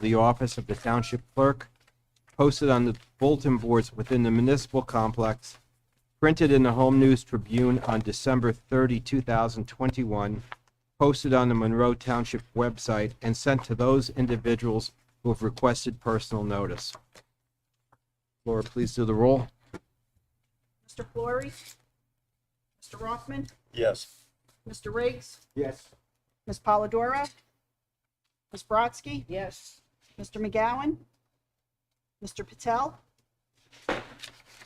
the office of the township clerk, posted on the bulletin boards within the municipal complex, printed in the Home News Tribune on December 30, 2021, posted on the Monroe Township website, and sent to those individuals who have requested personal notice. Laura, please do the roll. Mr. Flory? Mr. Rothman? Yes. Mr. Riggs? Yes. Ms. Polidoro? Ms. Brodsky? Yes. Mr. McGowan? Mr. Patel?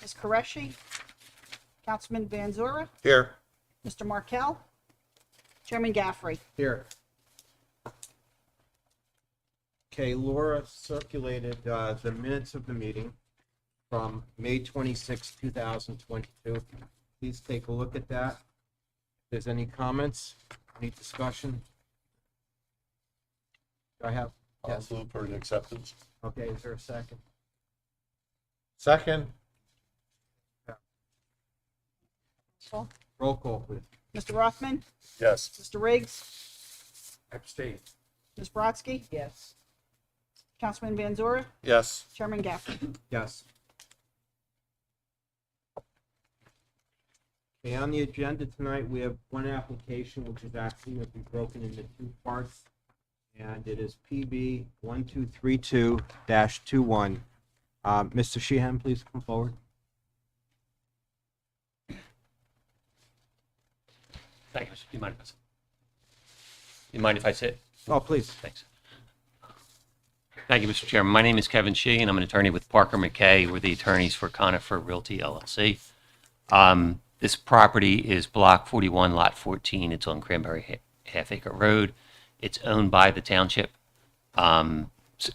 Ms. Qureshi? Councilman Van Zura? Here. Mr. Markel? Chairman Gaffrey? Here. Okay, Laura circulated the minutes of the meeting from May 26, 2022. Please take a look at that. If there's any comments, any discussion? Do I have? I'll move for an acceptance. Okay, is there a second? Second. Roll call, please. Mr. Rothman? Yes. Mr. Riggs? Abstain. Ms. Brodsky? Yes. Councilman Van Zura? Yes. Chairman Gaffrey? Yes. Okay, on the agenda tonight, we have one application, which is actually going to be broken into two parts, and it is PB 1232-21. Mr. Sheehan, please come forward. Thank you, Mr. You mind if I sit? Oh, please. Thanks. Thank you, Mr. Chairman. My name is Kevin Shee, and I'm an attorney with Parker McKay. We're the attorneys for Conifer Realty LLC. This property is Block 41, Lot 14. It's on Cranberry Half Acre Road. It's owned by the township. A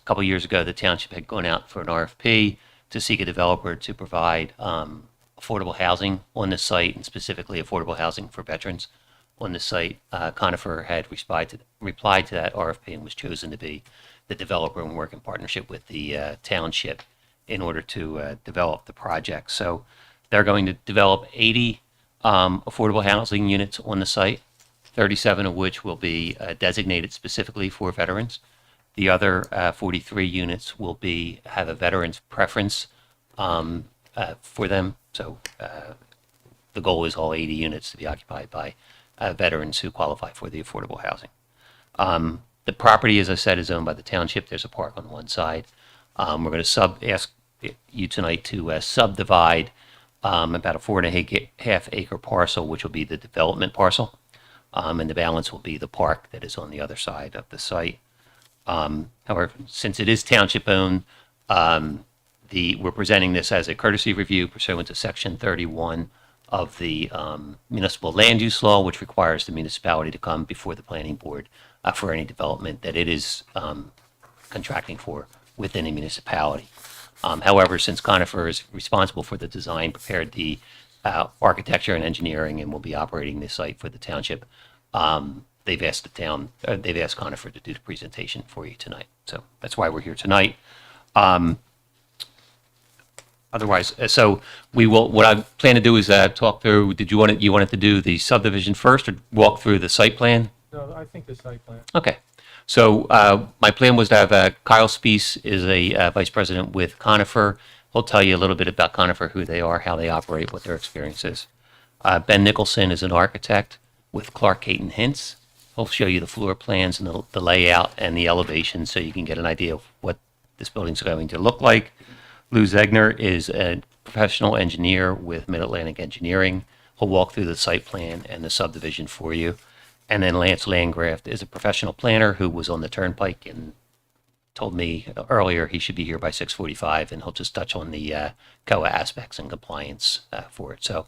couple years ago, the township had gone out for an RFP to seek a developer to provide affordable housing on the site, and specifically affordable housing for veterans on the site. Conifer had replied to that RFP and was chosen to be the developer and work in partnership with the township in order to develop the project. So they're going to develop 80 affordable housing units on the site, 37 of which will be designated specifically for veterans. The other 43 units will have a veteran's preference for them. So the goal is all 80 units to be occupied by veterans who qualify for the affordable housing. The property, as I said, is owned by the township. There's a park on one side. We're going to ask you tonight to subdivide about a 4.5 acre parcel, which will be the development parcel, and the balance will be the park that is on the other side of the site. However, since it is township owned, we're presenting this as a courtesy review pursuant to Section 31 of the Municipal Land Use Law, which requires the municipality to come before the planning board for any development that it is contracting for within a municipality. However, since Conifer is responsible for the design, prepared the architecture and engineering, and will be operating this site for the township, they've asked Conifer to do the presentation for you tonight. So that's why we're here tonight. Otherwise, so we will. What I plan to do is talk through. Did you wanted to do the subdivision first, or walk through the site plan? No, I think the site plan. Okay. So my plan was to have Kyle Spees is a vice president with Conifer. He'll tell you a little bit about Conifer, who they are, how they operate, what their experience is. Ben Nicholson is an architect with Clark Caton Hints. He'll show you the floor plans and the layout and the elevation, so you can get an idea of what this building's going to look like. Lou Zegner is a professional engineer with Mid-Atlantic Engineering. He'll walk through the site plan and the subdivision for you. And then Lance Landgraft is a professional planner who was on the Turnpike and told me earlier he should be here by 6:45, and he'll just touch on the COA aspects and compliance for it. So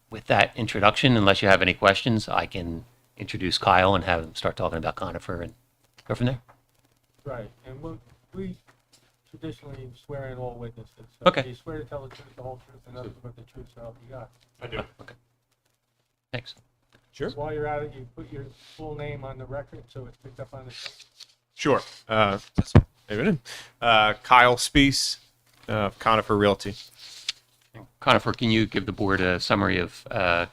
with that introduction, unless you have any questions, I can introduce Kyle and have him start talking about Conifer and go from there. Right, and we traditionally swear in all witnesses. So Okay. Do you swear to tell the truth, the whole truth, and nothing but the truth, so help you God? I do. Okay. Thanks. Sure. While you're at it, you put your full name on the record, so it's picked up on the tape. Sure. Kyle Spees, Conifer Realty. Conifer, can you give the board a summary of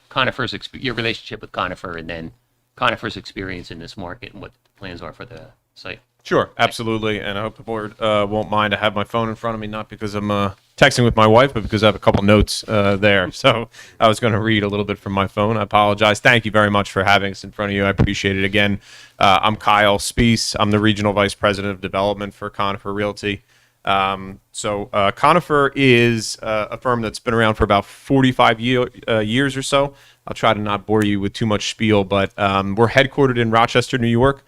Conifer's your relationship with Conifer, and then Conifer's experience in this market and what the plans are for the site? Sure, absolutely. And I hope the board won't mind. I have my phone in front of me, not because I'm texting with my wife, but because I have a couple notes there. So I was going to read a little bit from my phone. I apologize. Thank you very much for having us in front of you. I appreciate it. Again, I'm Kyle Spees. I'm the Regional Vice President of Development for Conifer Realty. Conifer is a firm that's been around for about 45 years or so. I'll try to not bore you with too much spiel, but we're headquartered in Rochester, New York.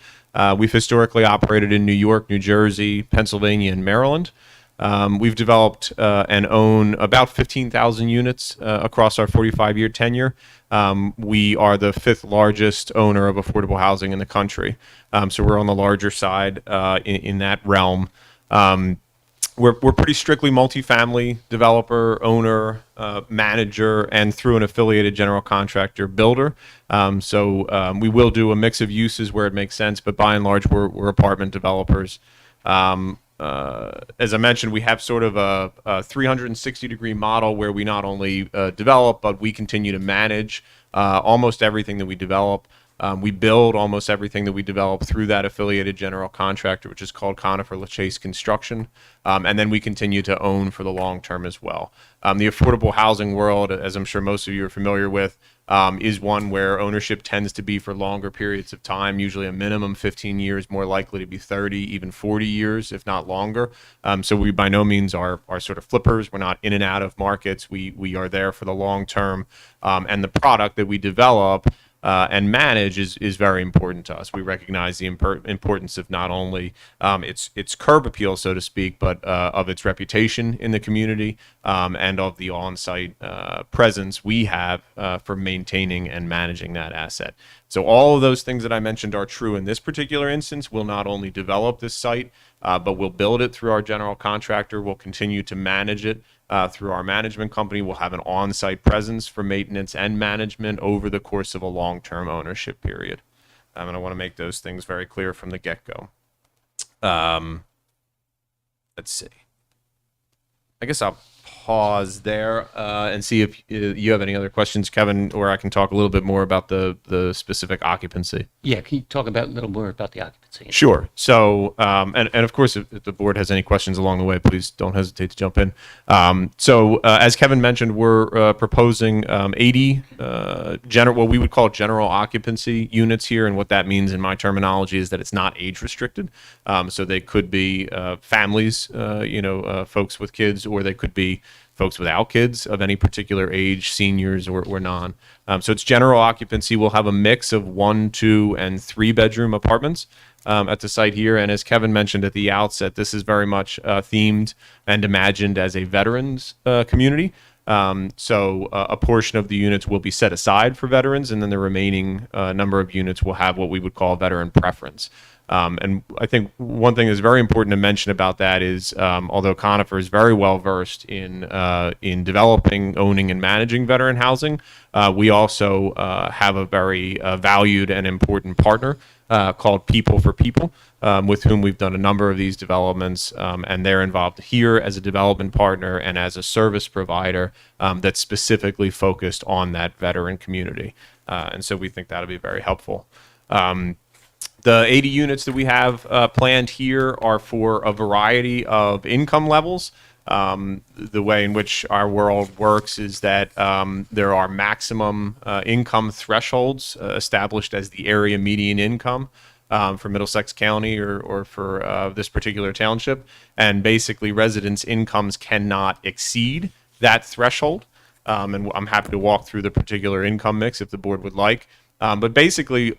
We've historically operated in New York, New Jersey, Pennsylvania, and Maryland. We've developed and own about 15,000 units across our 45-year tenure. We are the 5th largest owner of affordable housing in the country. So we're on the larger side in that realm. We're pretty strictly multifamily developer, owner, manager, and through an affiliated general contractor builder. We will do a mix of uses where it makes sense, but by and large, we're apartment developers. As I mentioned, we have sort of a 360-degree model where we not only develop, but we continue to manage almost everything that we develop. We build almost everything that we develop through that affiliated general contractor, which is called Conifer LaChase Construction. And then we continue to own for the long term as well. The affordable housing world, as I'm sure most of you are familiar with, is one where ownership tends to be for longer periods of time, usually a minimum 15 years, more likely to be 30, even 40 years, if not longer. So we by no means are sort of flippers. We're not in and out of markets. We are there for the long term. And the product that we develop and manage is very important to us. We recognize the importance of not only its curb appeal, so to speak, but of its reputation in the community and of the on-site presence we have for maintaining and managing that asset. So all of those things that I mentioned are true in this particular instance. We'll not only develop this site, but we'll build it through our general contractor. We'll continue to manage it through our management company. We'll have an on-site presence for maintenance and management over the course of a long-term ownership period. And I want to make those things very clear from the get-go. Let's see. I guess I'll pause there and see if you have any other questions, Kevin, or I can talk a little bit more about the specific occupancy. Yeah, can you talk about a little more about the occupancy? Sure. So, and of course, if the board has any questions along the way, please don't hesitate to jump in. As Kevin mentioned, we're proposing 80 what we would call general occupancy units here, and what that means in my terminology is that it's not age restricted. So they could be families, folks with kids, or they could be folks without kids of any particular age, seniors or non. So it's general occupancy. We'll have a mix of 1, 2, and 3 bedroom apartments at the site here. And as Kevin mentioned at the outset, this is very much themed and imagined as a veterans community. A portion of the units will be set aside for veterans, and then the remaining number of units will have what we would call veteran preference. And I think one thing that's very important to mention about that is, although Conifer is very well versed in developing, owning, and managing veteran housing, we also have a very valued and important partner called People for People, with whom we've done a number of these developments, and they're involved here as a development partner and as a service provider that's specifically focused on that veteran community. And so we think that'll be very helpful. The 80 units that we have planned here are for a variety of income levels. The way in which our world works is that there are maximum income thresholds established as the area median income for Middlesex County or for this particular township. And basically, residents' incomes cannot exceed that threshold. And I'm happy to walk through the particular income mix if the board would like. But basically,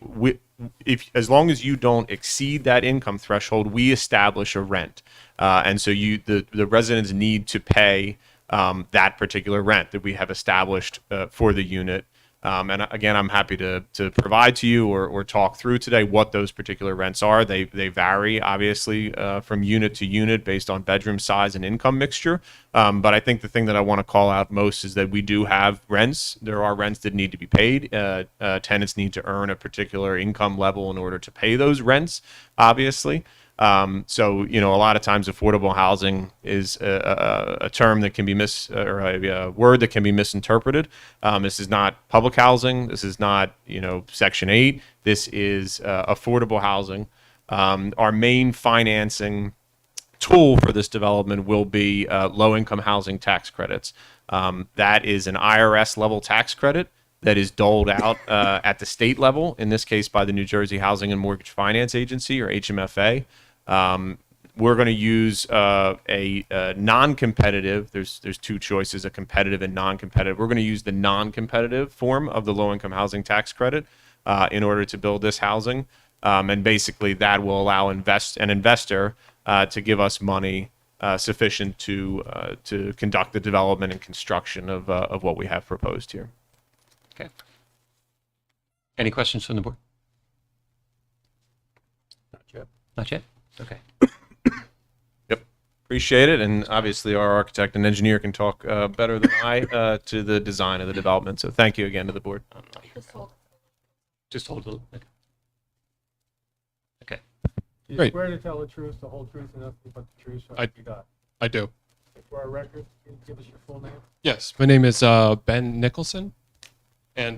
as long as you don't exceed that income threshold, we establish a rent, and so the residents need to pay that particular rent that we have established for the unit. And again, I'm happy to provide to you or talk through today what those particular rents are. They vary, obviously, from unit to unit based on bedroom size and income mixture. But I think the thing that I want to call out most is that we do have rents. There are rents that need to be paid. Tenants need to earn a particular income level in order to pay those rents, obviously. A lot of times affordable housing is a term that can be or a word that can be misinterpreted. This is not public housing. This is not, Section 8. This is affordable housing. Our main financing tool for this development will be low-income housing tax credits. That is an IRS level tax credit that is doled out at the state level, in this case by the New Jersey Housing and Mortgage Finance Agency, or HMFA. We're going to use a non-competitive. There's two choices: a competitive and non-competitive. We're going to use the non-competitive form of the low-income housing tax credit in order to build this housing, and basically that will allow an investor to give us money sufficient to conduct the development and construction of what we have proposed here. Okay. Any questions from the board? Not yet. Not yet? Okay. Yep. Appreciate it. And obviously our architect and engineer can talk better than I to the design of the development. So thank you again to the board. Just hold a little. Okay. Do you Great. swear to tell the truth, the whole truth, and nothing but the truth, so I- help you God? I do. For our record, can you give us your full name? Yes, my name is Ben Nicholson, and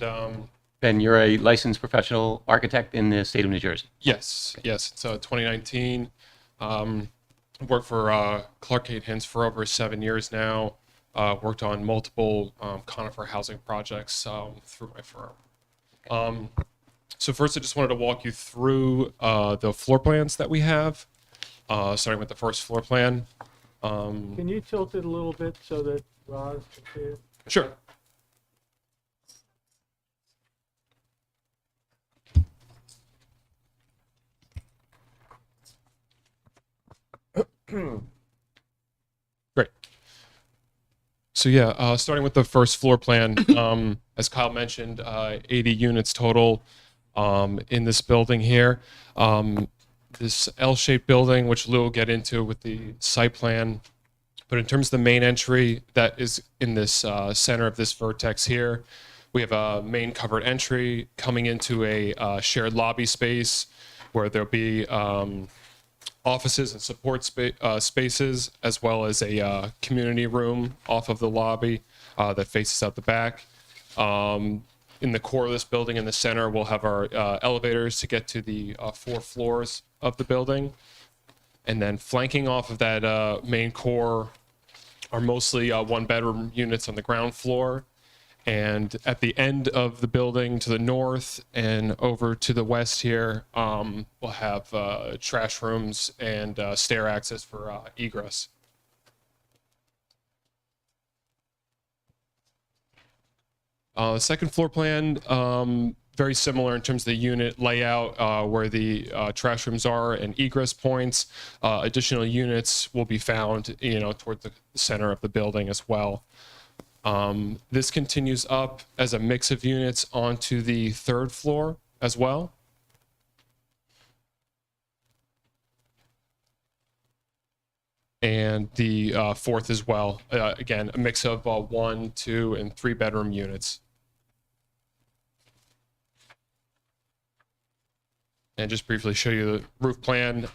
Ben, you're a licensed professional architect in the state of New Jersey. yes, it's 2019. Worked for Clark Kate Hints for over 7 years now. Worked on multiple conifer housing projects through my firm. So first, I just wanted to walk you through the floor plans that we have, starting with the first floor plan. Can you tilt it a little bit so that Roz can see it? Sure. Great. So yeah, starting with the first floor plan, as Kyle mentioned, 80 units total in this building here. This L-shaped building, which Lou will get into with the site plan. But in terms of the main entry that is in this center of this vertex here, we have a main covered entry coming into a shared lobby space where there'll be offices and support spaces, as well as a community room off of the lobby that faces out the back. In the core of this building, in the center, we'll have our elevators to get to the 4 floors of the building. And then flanking off of that main core are mostly 1-bedroom units on the ground floor. And at the end of the building to the north and over to the west here, we'll have trash rooms and stair access for egress. The second floor plan, very similar in terms of the unit layout, where the trash rooms are and egress points. Additional units will be found, toward the center of the building as well. This continues up as a mix of units onto the 3rd floor as well. And the 4th as well. Again, a mix of 1, 2, and 3-bedroom units. And just briefly show you the roof plan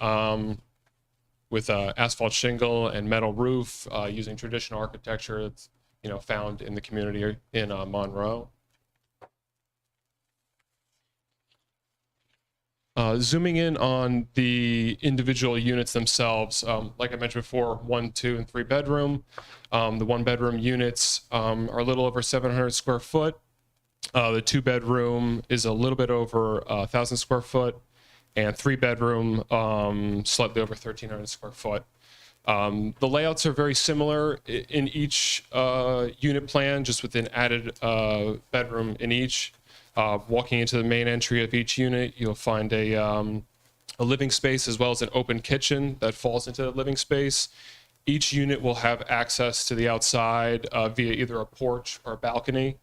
with asphalt shingle and metal roof using traditional architecture that's found in the community in Monroe. Zooming in on the individual units themselves, like I mentioned before, 1, 2, and 3-bedroom. The 1-bedroom units are a little over 700 square foot. The 2-bedroom is a little bit over 1,000 square foot, and 3-bedroom slightly over 1,300 square foot. The layouts are very similar in each unit plan, just with an added bedroom in each. Walking into the main entry of each unit, you'll find a living space as well as an open kitchen that falls into the living space. Each unit will have access to the outside via either a porch or a balcony,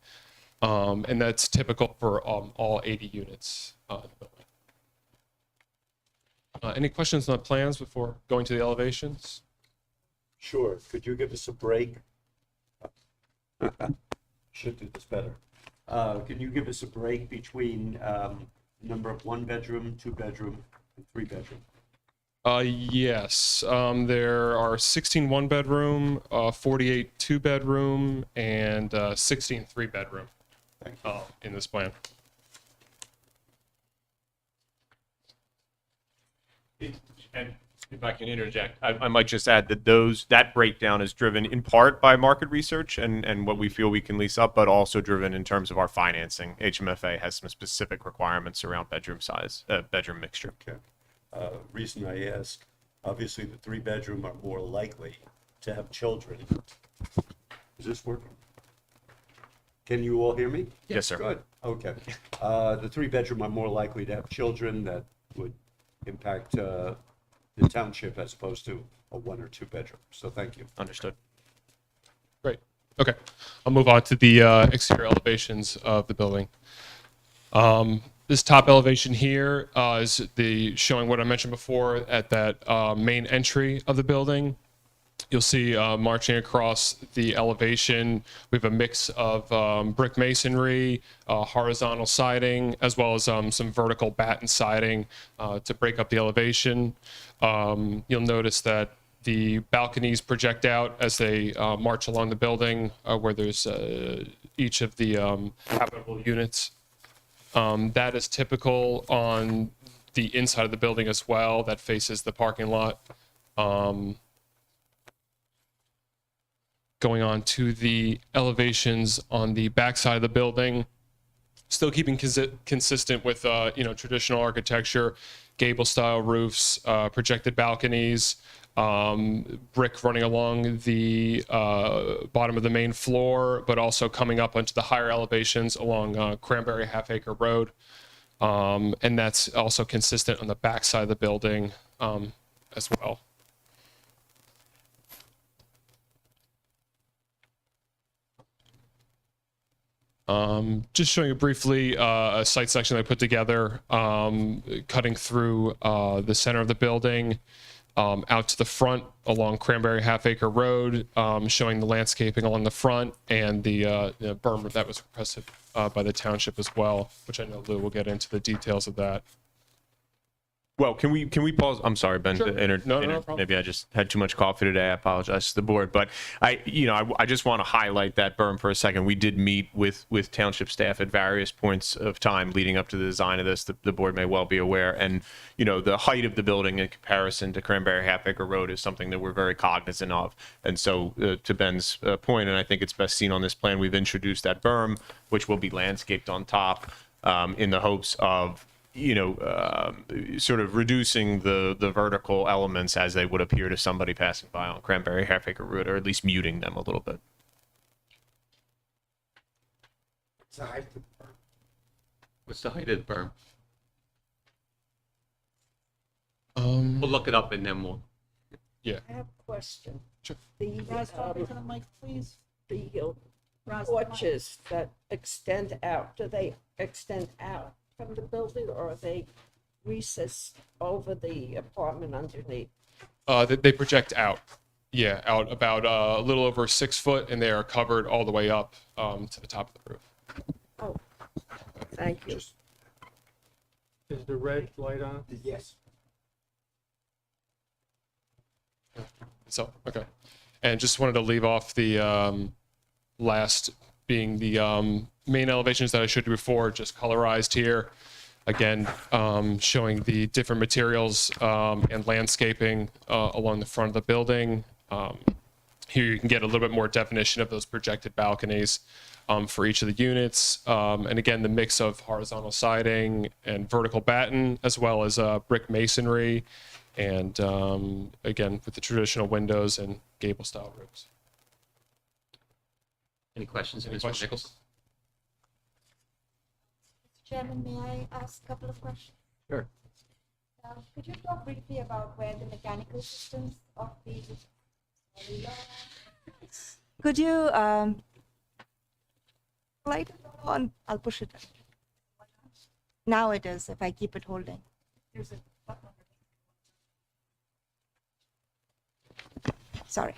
and that's typical for all 80 units. Any questions on the plans before going to the elevations? Sure. Could you give us a break? Should do this better. Can you give us a break between number of 1-bedroom, 2-bedroom, and 3-bedroom? Yes. There are 16 1-bedroom, 48 2-bedroom, and 16 3-bedroom in this plan. And if I can interject, I might just add that that breakdown is driven in part by market research and what we feel we can lease up, but also driven in terms of our financing. HMFA has some specific requirements around bedroom size, bedroom mixture. Okay. Reason I ask, obviously the 3-bedroom are more likely to have children. Is this working? Can you all hear me? Yes, sir. Good, okay. The 3-bedroom are more likely to have children that would impact the township as opposed to a 1 or 2-bedroom. So thank you. Understood. Great. Okay. I'll move on to the exterior elevations of the building. This top elevation here is showing what I mentioned before at that main entry of the building. You'll see marching across the elevation, we have a mix of brick masonry, horizontal siding, as well as some vertical batten siding to break up the elevation. You'll notice that the balconies project out as they march along the building where there's each of the habitable units. That is typical on the inside of the building as well, that faces the parking lot. Going on to the elevations on the back side of the building, still keeping consistent with traditional architecture, gable style roofs, projected balconies, brick running along the bottom of the main floor, but also coming up onto the higher elevations along Cranberry Half Acre Road. And that's also consistent on the back side of the building as well. Just showing you briefly a site section I put together, cutting through the center of the building, out to the front along Cranberry Half Acre Road, showing the landscaping along the front and the berm that was requested by the township as well, which I know Lou will get into the details of that. Well, can we pause? I'm sorry, Ben. Sure. No problem. Maybe I just had too much coffee today. I apologize to the board, but I just want to highlight that berm for a second. We did meet with township staff at various points of time leading up to the design of this. The board may well be aware, and the height of the building in comparison to Cranberry Half Acre Road is something that we're very cognizant of. And so, to Ben's point, and I think it's best seen on this plan, we've introduced that berm, which will be landscaped on top, in the hopes of sort of reducing the vertical elements as they would appear to somebody passing by on Cranberry Half Acre Road, or at least muting them a little bit. What's the height of the berm? Um, We'll look it up and then we'll. yeah. I have a question. Sure. The, Roz, talk into the mic, please. the Roz, porches that extend out, do they extend out from the building or are they recessed over the apartment underneath? They project out. Yeah, out about a little over 6 foot, and they are covered all the way up to the top of the roof. Oh, thank you. Is the red light on? Yes. So, okay. And just wanted to leave off the last being the main elevations that I showed you before, just colorized here. Again, showing the different materials and landscaping along the front of the building. Here you can get a little bit more definition of those projected balconies for each of the units. And again, the mix of horizontal siding and vertical batten, as well as brick masonry. And again, with the traditional windows and gable style roofs. Any questions, Any Mr. questions? Nichols? Mr. Chairman, may I ask a couple of questions? Sure. Could you talk briefly about where the mechanical systems of the... Could you light it on? I'll push it. Now it is, if I keep it holding. There's a button on it. Sorry.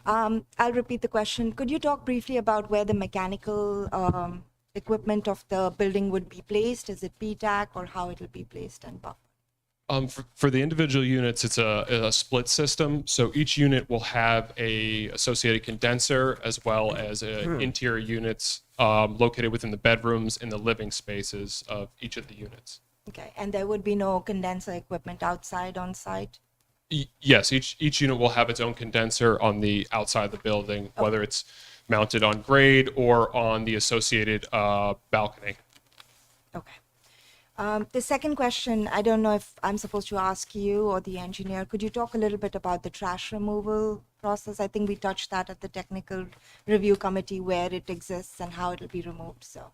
I'll repeat the question. Could you talk briefly about where the mechanical equipment of the building would be placed? Is it PTAC or how it will be placed and buffered? For the individual units, it's a split system. So each unit will have a associated condenser as well as interior units located within the bedrooms and the living spaces of each of the units. Okay, and there would be no condenser equipment outside on site? Yes, each unit will have its own condenser on the outside of the building, whether it's mounted on grade or on the associated balcony. Okay. The second question, I don't know if I'm supposed to ask you or the engineer. Could you talk a little bit about the trash removal process? I think we touched that at the technical review committee, where it exists and how it'll be removed. So,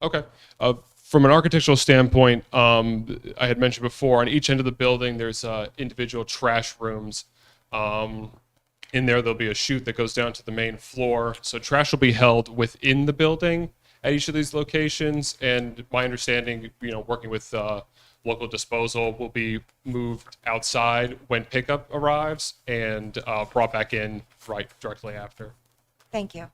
Okay. From an architectural standpoint, I had mentioned before, on each end of the building, there's individual trash rooms. In there, there'll be a chute that goes down to the main floor. So trash will be held within the building at each of these locations. And my understanding, working with local disposal, will be moved outside when pickup arrives and brought back in directly after. thank you.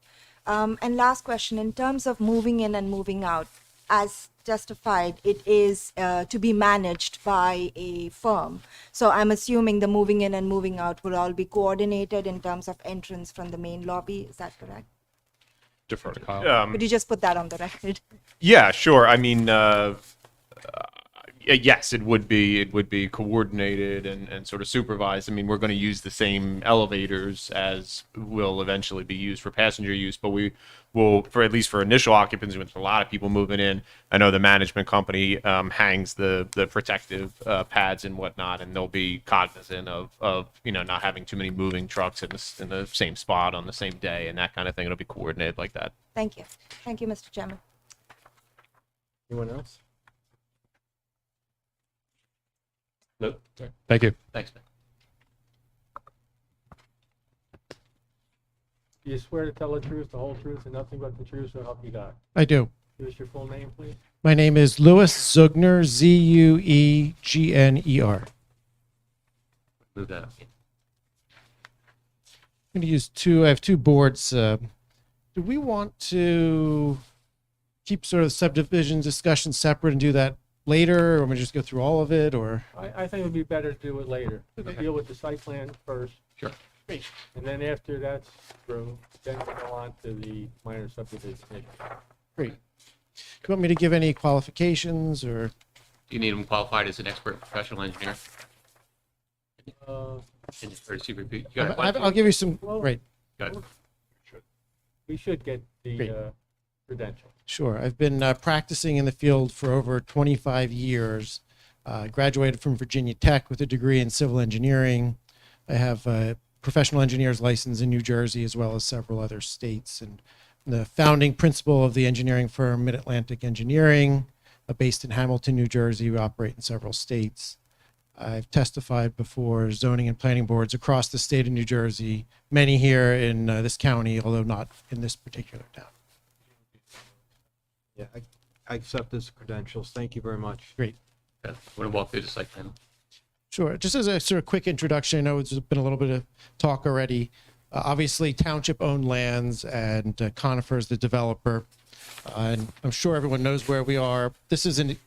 And last question, in terms of moving in and moving out, as justified, it is to be managed by a firm. So I'm assuming the moving in and moving out will all be coordinated in terms of entrance from the main lobby. Is that correct? Defer to Kyle. Could you just put that on the record? Yeah, sure. I mean, yes, it would be coordinated and sort of supervised. I mean, we're going to use the same elevators as will eventually be used for passenger use, but we will, for at least for initial occupancy, with a lot of people moving in. I know the management company hangs the protective pads and whatnot, and they'll be cognizant of not having too many moving trucks in the same spot on the same day and that kind of thing. It'll be coordinated like that. Thank you. Thank you, Mr. Chairman. Anyone else? Nope. Thank you. Thanks, man. Do you swear to tell the truth, the whole truth, and nothing but the truth, so help you God? I do. Give us your full name, please. My name is Louis Zugner, Zuegner. Move that up. I'm going to use I have two boards. Do we want to keep sort of subdivision discussion separate and do that later, or want we just go through all of it, or? I think it would be better to do it later. Deal with the site plan first. Sure. And then after that's through, then we'll go on to the minor subdivision issue. Great. Do you want me to give any qualifications, or? Do you need him qualified as an expert professional engineer? Uh, Or super, you got a I'll give you some, Well- right, Go ahead. We should get Great. the credential. sure. I've been practicing in the field for over 25 years. Graduated from Virginia Tech with a degree in civil engineering. I have a professional engineer's license in New Jersey as well as several other states, and the founding principal of the engineering firm Mid-Atlantic Engineering, based in Hamilton, New Jersey. We operate in several states. I've testified before zoning and planning boards across the state of New Jersey, many here in this county, although not in this particular town. Yeah, I accept his credentials. Thank you very much. Great. Okay. I want to walk through the site plan. Sure. Just as a sort of quick introduction, I know there's been a little bit of talk already. Obviously, township-owned lands, and Conifer is the developer. And I'm sure everyone knows where we are. This is an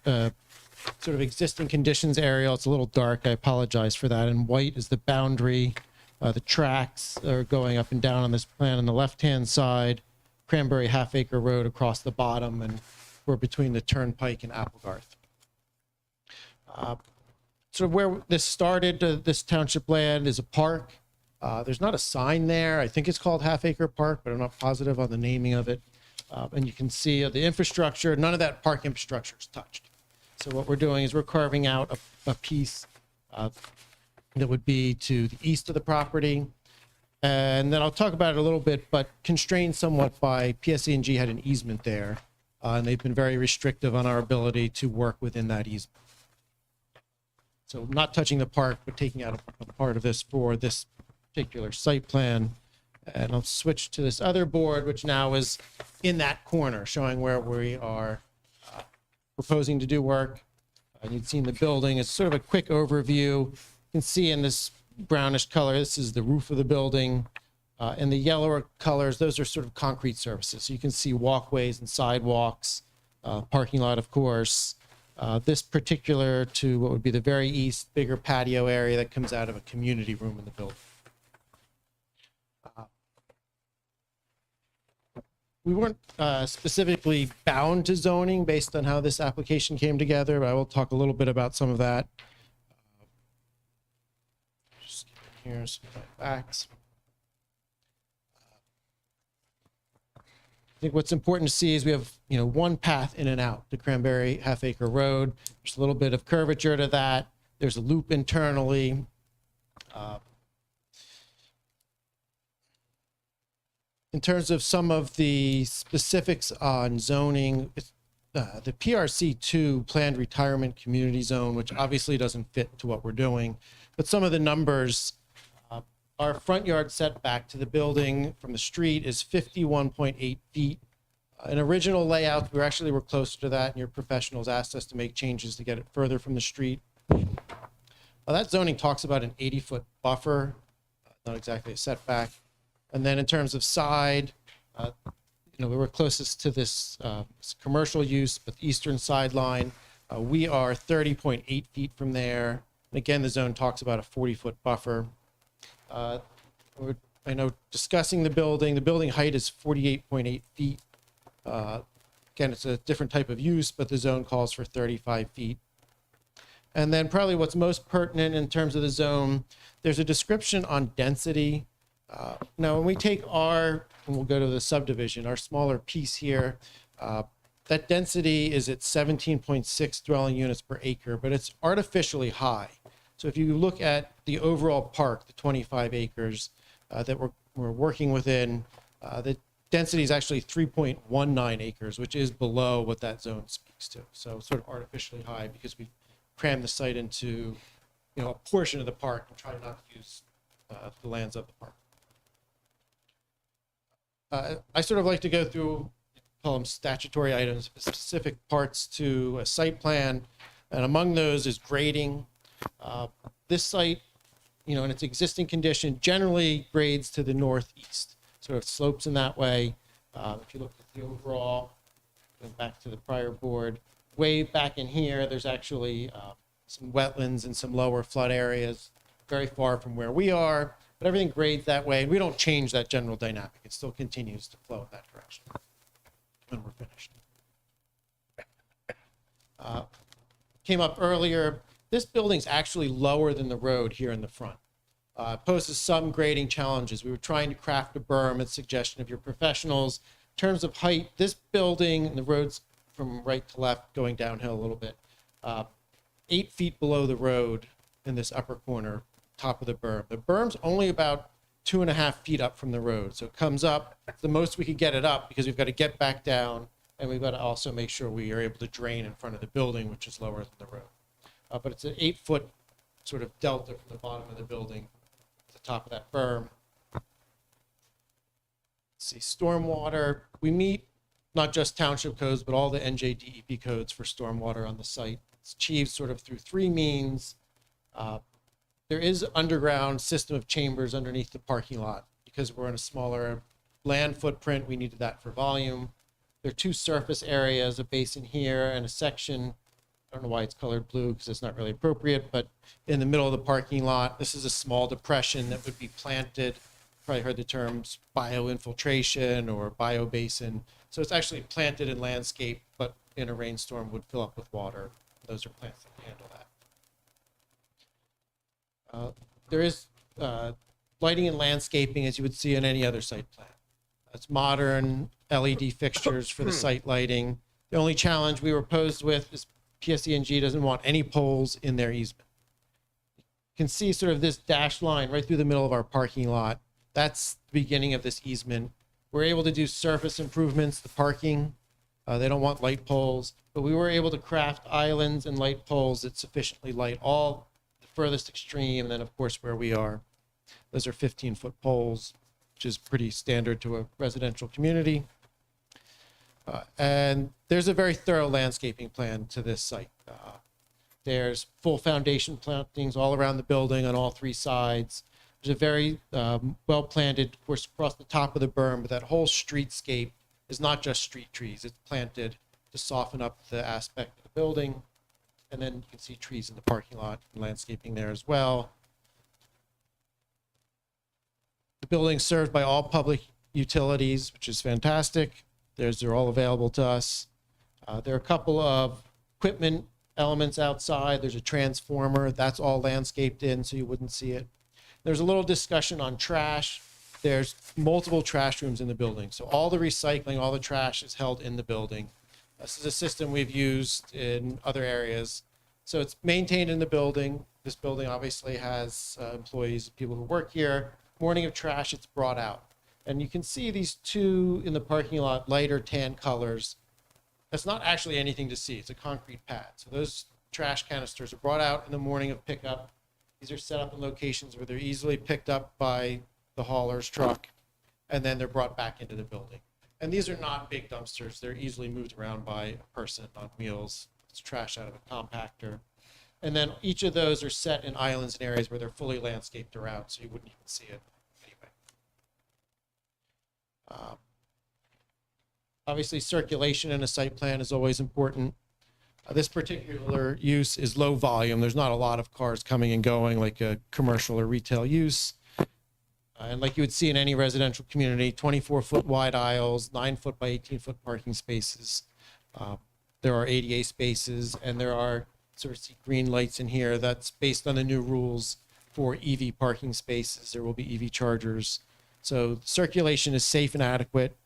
sort of existing conditions aerial. It's a little dark. I apologize for that. And white is the boundary. The tracks are going up and down on this plan on the left-hand side. Cranberry Half-Acre Road across the bottom, and we're between the Turnpike and Applegarth. Sort of where this started, this township land is a park. There's not a sign there. I think it's called Half Acre Park, but I'm not positive on the naming of it. And you can see the infrastructure, none of that park infrastructure is touched. So what we're doing is we're carving out a piece that would be to the east of the property. And then I'll talk about it a little bit, but constrained somewhat by PSE&G had an easement there. And they've been very restrictive on our ability to work within that easement. So not touching the park, but taking out a part of this for this particular site plan. And I'll switch to this other board, which now is in that corner, showing where we are proposing to do work. And you've seen the building. It's sort of a quick overview. You can see in this brownish color, this is the roof of the building. And the yellower colors, those are sort of concrete surfaces. So you can see walkways and sidewalks, parking lot, of course. This particular to what would be the very east, bigger patio area that comes out of a community room in the building. we weren't specifically bound to zoning based on how this application came together, but I will talk a little bit about some of that. Just here's some facts. I think what's important to see is we have, one path in and out to Cranberry Half Acre Road. There's a little bit of curvature to that. There's a loop internally. In terms of some of the specifics on zoning, the PRC2 planned retirement community zone, which obviously doesn't fit to what we're doing, but some of the numbers, our front yard setback to the building from the street is 51.8 feet. In original layout, we actually were closer to that, and your professionals asked us to make changes to get it further from the street. Well, that zoning talks about an 80-foot buffer, not exactly a setback. And then in terms of side, we were closest to this commercial use, but the eastern sideline, we are 30.8 feet from there. And again, the zone talks about a 40-foot buffer. I know discussing the building height is 48.8 feet. Again, it's a different type of use, but the zone calls for 35 feet. And then probably what's most pertinent in terms of the zone, there's a description on density. Now, when we take and we'll go to the subdivision, our smaller piece here, that density is at 17.6 dwelling units per acre, but it's artificially high. So if you look at the overall park, the 25 acres that we're working within, the density is actually 3.19 acres, which is below what that zone speaks to. So sort of artificially high because we crammed the site into, a portion of the park and try not to use the lands of the park. I sort of like to go through, call them statutory items, specific parts to a site plan, and among those is grading. This site, in its existing condition, generally grades to the northeast, sort of slopes in that way. If you look at the overall, going back to the prior board, way back in here, there's actually some wetlands and some lower flood areas, very far from where we are, but everything grades that way. We don't change that general dynamic. It still continues to flow in that direction when we're finished. Came up earlier. This building's actually lower than the road here in the front. Poses some grading challenges. We were trying to craft a berm at suggestion of your professionals. In terms of height, this building, and the road's from right to left going downhill a little bit, 8 feet below the road in this upper corner, top of the berm. The berm's only about 2.5 feet up from the road. So it comes up, the most we could get it up because we've got to get back down, and we've got to also make sure we are able to drain in front of the building, which is lower than the road. But it's an 8-foot sort of delta from the bottom of the building to the top of that berm. Let's see, stormwater. We meet not just township codes, but all the NJDEP codes for stormwater on the site. It's achieved sort of through 3 means. There is underground system of chambers underneath the parking lot. Because we're in a smaller land footprint, we needed that for volume. There are 2 surface areas, a basin here and a section. I don't know why it's colored blue because it's not really appropriate, but in the middle of the parking lot, this is a small depression that would be planted. Probably heard the terms bioinfiltration or biobasin. So it's actually planted in landscape, but in a rainstorm would fill up with water. Those are plants that can handle that. There is lighting and landscaping as you would see in any other site plan. It's modern LED fixtures for the site lighting. The only challenge we were posed with is PSE&G doesn't want any poles in their easement. You can see sort of this dashed line right through the middle of our parking lot. That's the beginning of this easement. We're able to do surface improvements, the parking. They don't want light poles, but we were able to craft islands and light poles that sufficiently light all the furthest extreme, and then of course where we are. Those are 15-foot poles, which is pretty standard to a residential community. And there's a very thorough landscaping plan to this site. There's full foundation plantings all around the building on all 3 sides. There's a very well-planted, of course, across the top of the berm, but that whole streetscape is not just street trees. It's planted to soften up the aspect of the building. And then you can see trees in the parking lot and landscaping there as well. The building's served by all public utilities, which is fantastic. They're all available to us. There are a couple of equipment elements outside. There's a transformer. That's all landscaped in, so you wouldn't see it. There's a little discussion on trash. There's multiple trash rooms in the building. So all the recycling, all the trash is held in the building. This is a system we've used in other areas. So it's maintained in the building. This building obviously has employees, people who work here. Morning of trash, it's brought out. And you can see these two in the parking lot, lighter tan colors. That's not actually anything to see. It's a concrete pad. So those trash canisters are brought out in the morning of pickup. These are set up in locations where they're easily picked up by the hauler's truck, and then they're brought back into the building. And these are not big dumpsters. They're easily moved around by a person on wheels. It's trash out of a compactor. And then each of those are set in islands and areas where they're fully landscaped around, so you wouldn't even see it anyway. Obviously, circulation in a site plan is always important. This particular use is low volume. There's not a lot of cars coming and going like a commercial or retail use. And like you would see in any residential community, 24-foot wide aisles, 9-foot by 18-foot parking spaces. There are ADA spaces, and there are sort of see green lights in here. That's based on the new rules for EV parking spaces. There will be EV chargers. So circulation is safe and adequate.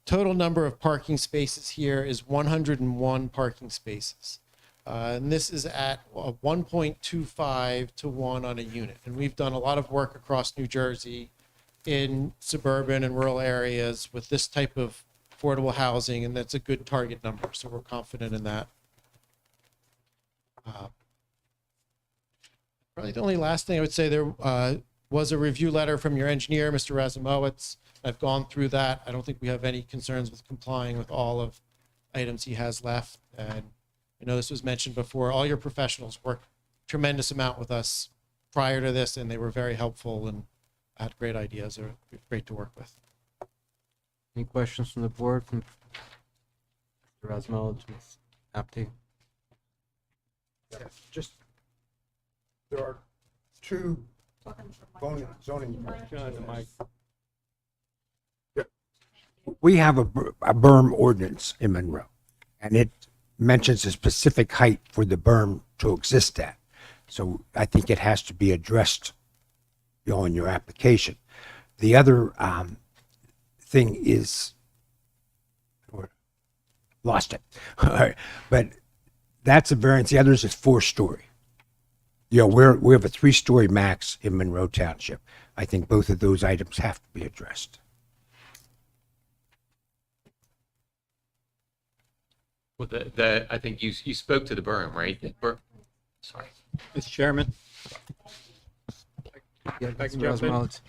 Total number of parking spaces here is 101 parking spaces. And this is at 1.25 to 1 on a unit. And we've done a lot of work across New Jersey in suburban and rural areas with this type of affordable housing, and that's a good target number. So we're confident in that. Probably the only last thing I would say, there was a review letter from your engineer, Mr. Razumowitz. I've gone through that. I don't think we have any concerns with complying with all of items he has left. And I know this was mentioned before. All your professionals worked tremendous amount with us prior to this, and they were very helpful and had great ideas. They're great to work with. Any questions from the board, from Mr. Razumowitz, Ms. Apte? Yes, just, there are two zoning. John, the mic. We have a berm ordinance in Monroe, and it mentions a specific height for the berm to exist at. So I think it has to be addressed, you know, in your application. The other thing is, or lost it. All right. But that's a variance. The others is 4-story. You know, we have a 3-story max in Monroe Township. I think both of those items have to be addressed. Well, I think you spoke to the berm, right? Sorry. Mr. Chairman. Yeah, I can Mr. jump in. Razumowitz.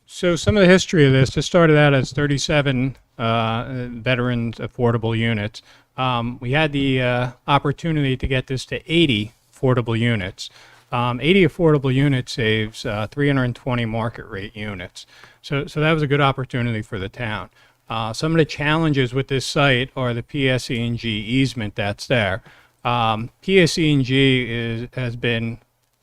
So some of the history of this, just started out as 37 veterans affordable units. We had the opportunity to get this to 80 affordable units. 80 affordable units saves 320 market rate units. So that was a good opportunity for the town. Some of the challenges with this site are the PSE&G easement that's there. PSE&G has been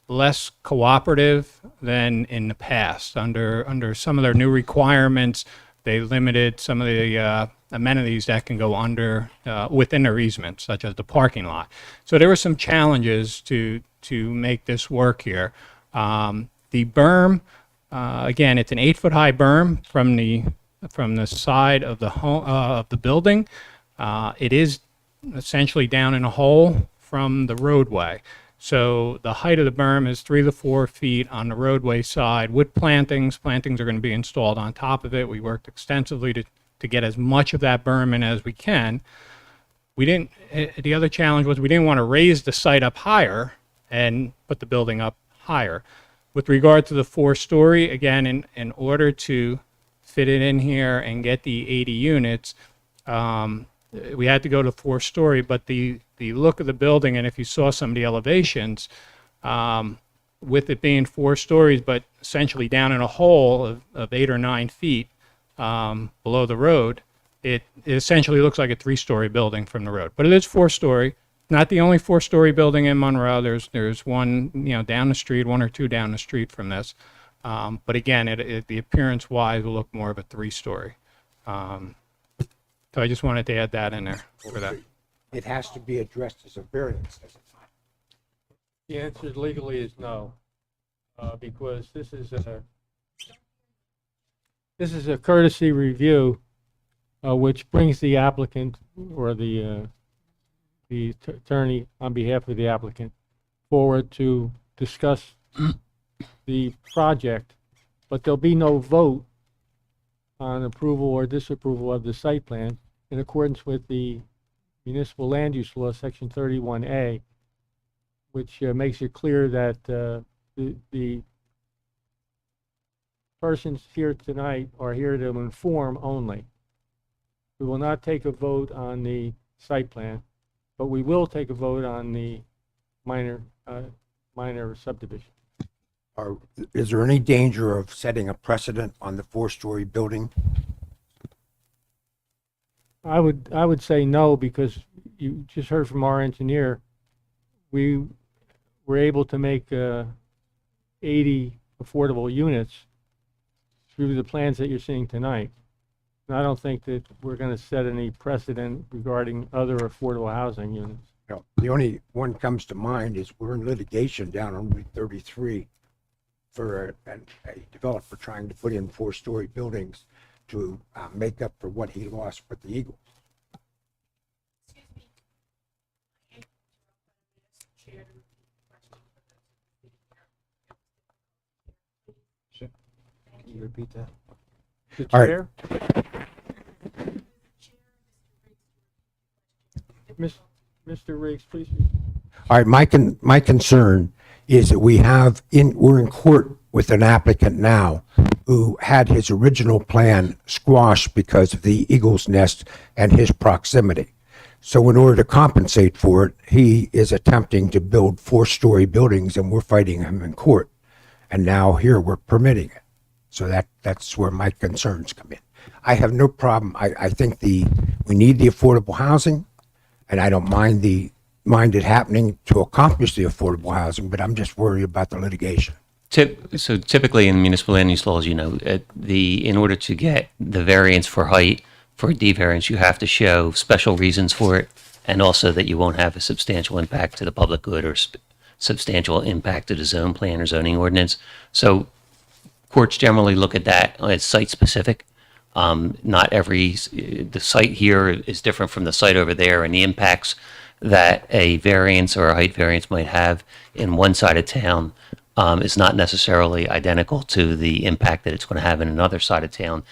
less cooperative than in the past. Under some of their new requirements, they limited some of the amenities that can go under within their easement, such as the parking lot. So there were some challenges to make this work here. The berm, again, it's an 8-foot high berm from the side of the home of the building. It is essentially down in a hole from the roadway. So the height of the berm is 3 to 4 feet on the roadway side with plantings. Plantings are going to be installed on top of it. We worked extensively to get as much of that berm in as we can. The other challenge was we didn't want to raise the site up higher and put the building up higher. With regard to the 4-story, again, in order to fit it in here and get the 80 units, we had to go to 4-story, but the look of the building, and if you saw some of the elevations, with it being 4 stories, but essentially down in a hole of 8 or 9 feet below the road, it essentially looks like a 3-story building from the road. But it is 4-story. Not the only 4-story building in Monroe. There's one, down the street, 1 or 2 down the street from this. But again, the appearance-wise will look more of a three-story. So I just wanted to add that in there for that. It has to be addressed as a variance, does it not? The answer legally is no, because this is a courtesy review, which brings the applicant or the attorney on behalf of the applicant forward to discuss the project, but there'll be no vote on approval or disapproval of the site plan in accordance with the Municipal Land Use Law, Section 31A, which makes it clear that the persons here tonight are here to inform only. We will not take a vote on the site plan, but we will take a vote on the minor subdivision. Is there any danger of setting a precedent on the four-story building? I would say no, because you just heard from our engineer, we were able to make 80 affordable units through the plans that you're seeing tonight. And I don't think that we're going to set any precedent regarding other affordable housing units. No, the only one comes to mind is we're in litigation down on Route 33 for a developer trying to put in four-story buildings to make up for what he lost with the Eagles. Can you repeat that? The All right. chair? Mr. Riggs, please. All right, my concern is that we're in court with an applicant now who had his original plan squashed because of the Eagles Nest and his proximity. So in order to compensate for it, he is attempting to build four-story buildings, and we're fighting him in court. And now here we're permitting it. So that's where my concerns come in. I have no problem. I think we need the affordable housing, and I don't mind it happening to accomplish the affordable housing, but I'm just worried about the litigation. So typically in municipal land use laws, in order to get the variance for height, for a D variance, you have to show special reasons for it, and also that you won't have a substantial impact to the public good or substantial impact to the zone plan or zoning ordinance. So courts generally look at that as site specific. Not the site here is different from the site over there, and the impacts that a variance or a height variance might have in one side of town is not necessarily identical to the impact that it's going to have in another side of town.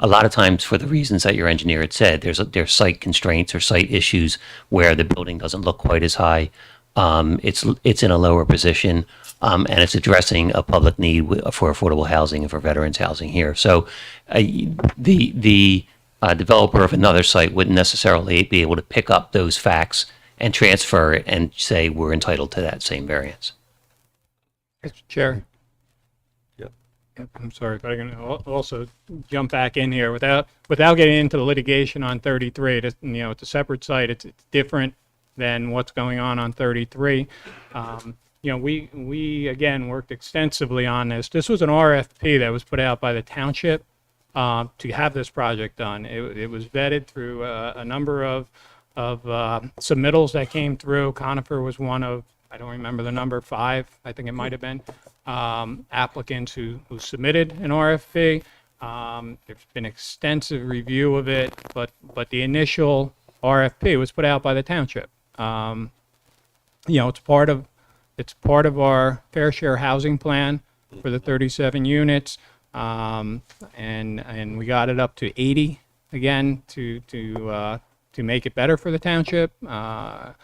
A lot of times, for the reasons that your engineer had said, there's site constraints or site issues where the building doesn't look quite as high. It's in a lower position, and it's addressing a public need for affordable housing and for veterans housing here. So the developer of another site wouldn't necessarily be able to pick up those facts and transfer it and say we're entitled to that same variance. Mr. Chair? Yep. I'm sorry, but I'm going to also jump back in here without getting into the litigation on 33. It's a separate site. It's different than what's going on 33. We again worked extensively on this. This was an RFP that was put out by the township to have this project done. It was vetted through a number of submittals that came through. Conifer was one of, I don't remember the number, 5, I think it might have been, applicants who submitted an RFP. There's been extensive review of it, but the initial RFP was put out by the township. It's part of our fair share housing plan for the 37 units, and we got it up to 80 again to make it better for the township. The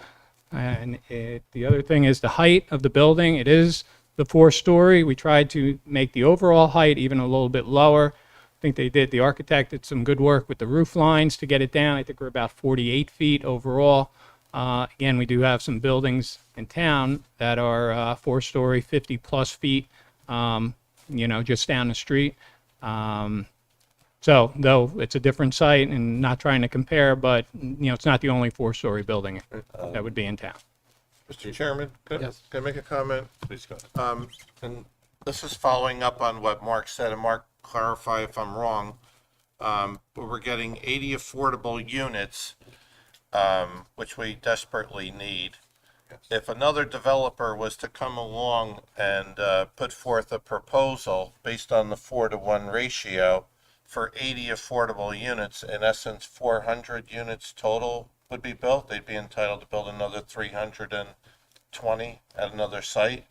other thing is the height of the building. It is the 4-story. We tried to make the overall height even a little bit lower. I think the architect did some good work with the roof lines to get it down. I think we're about 48 feet overall. Again, we do have some buildings in town that are 4-story, 50 plus feet, just down the street. So, though it's a different site and not trying to compare, but, it's not the only 4-story building that would be in town. Mr. Chairman, can I make a comment? Please go ahead. And this is following up on what Mark said, and Mark, clarify if I'm wrong. But we're getting 80 affordable units, which we desperately need. If another developer was to come along and put forth a proposal based on the 4-to-1 ratio for 80 affordable units, in essence, 400 units total would be built. They'd be entitled to build another 320 at another site.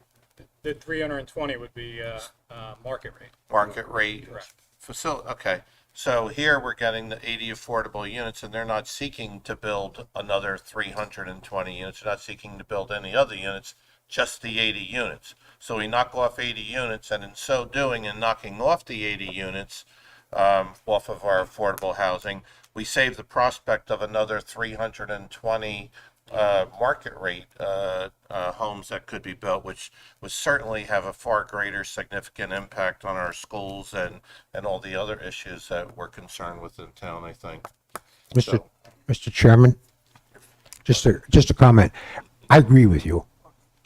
The 320 would be market rate. Market rate Correct. facility. Okay. So here we're getting the 80 affordable units, and they're not seeking to build another 320 units. They're not seeking to build any other units, just the 80 units. So we knock off 80 units, and in so doing, and knocking off the 80 units off of our affordable housing, we save the prospect of another 320 market rate homes that could be built, which would certainly have a far greater significant impact on our schools and all the other issues that we're concerned with in town, I think. Mr. Chairman, just a comment. I agree with you.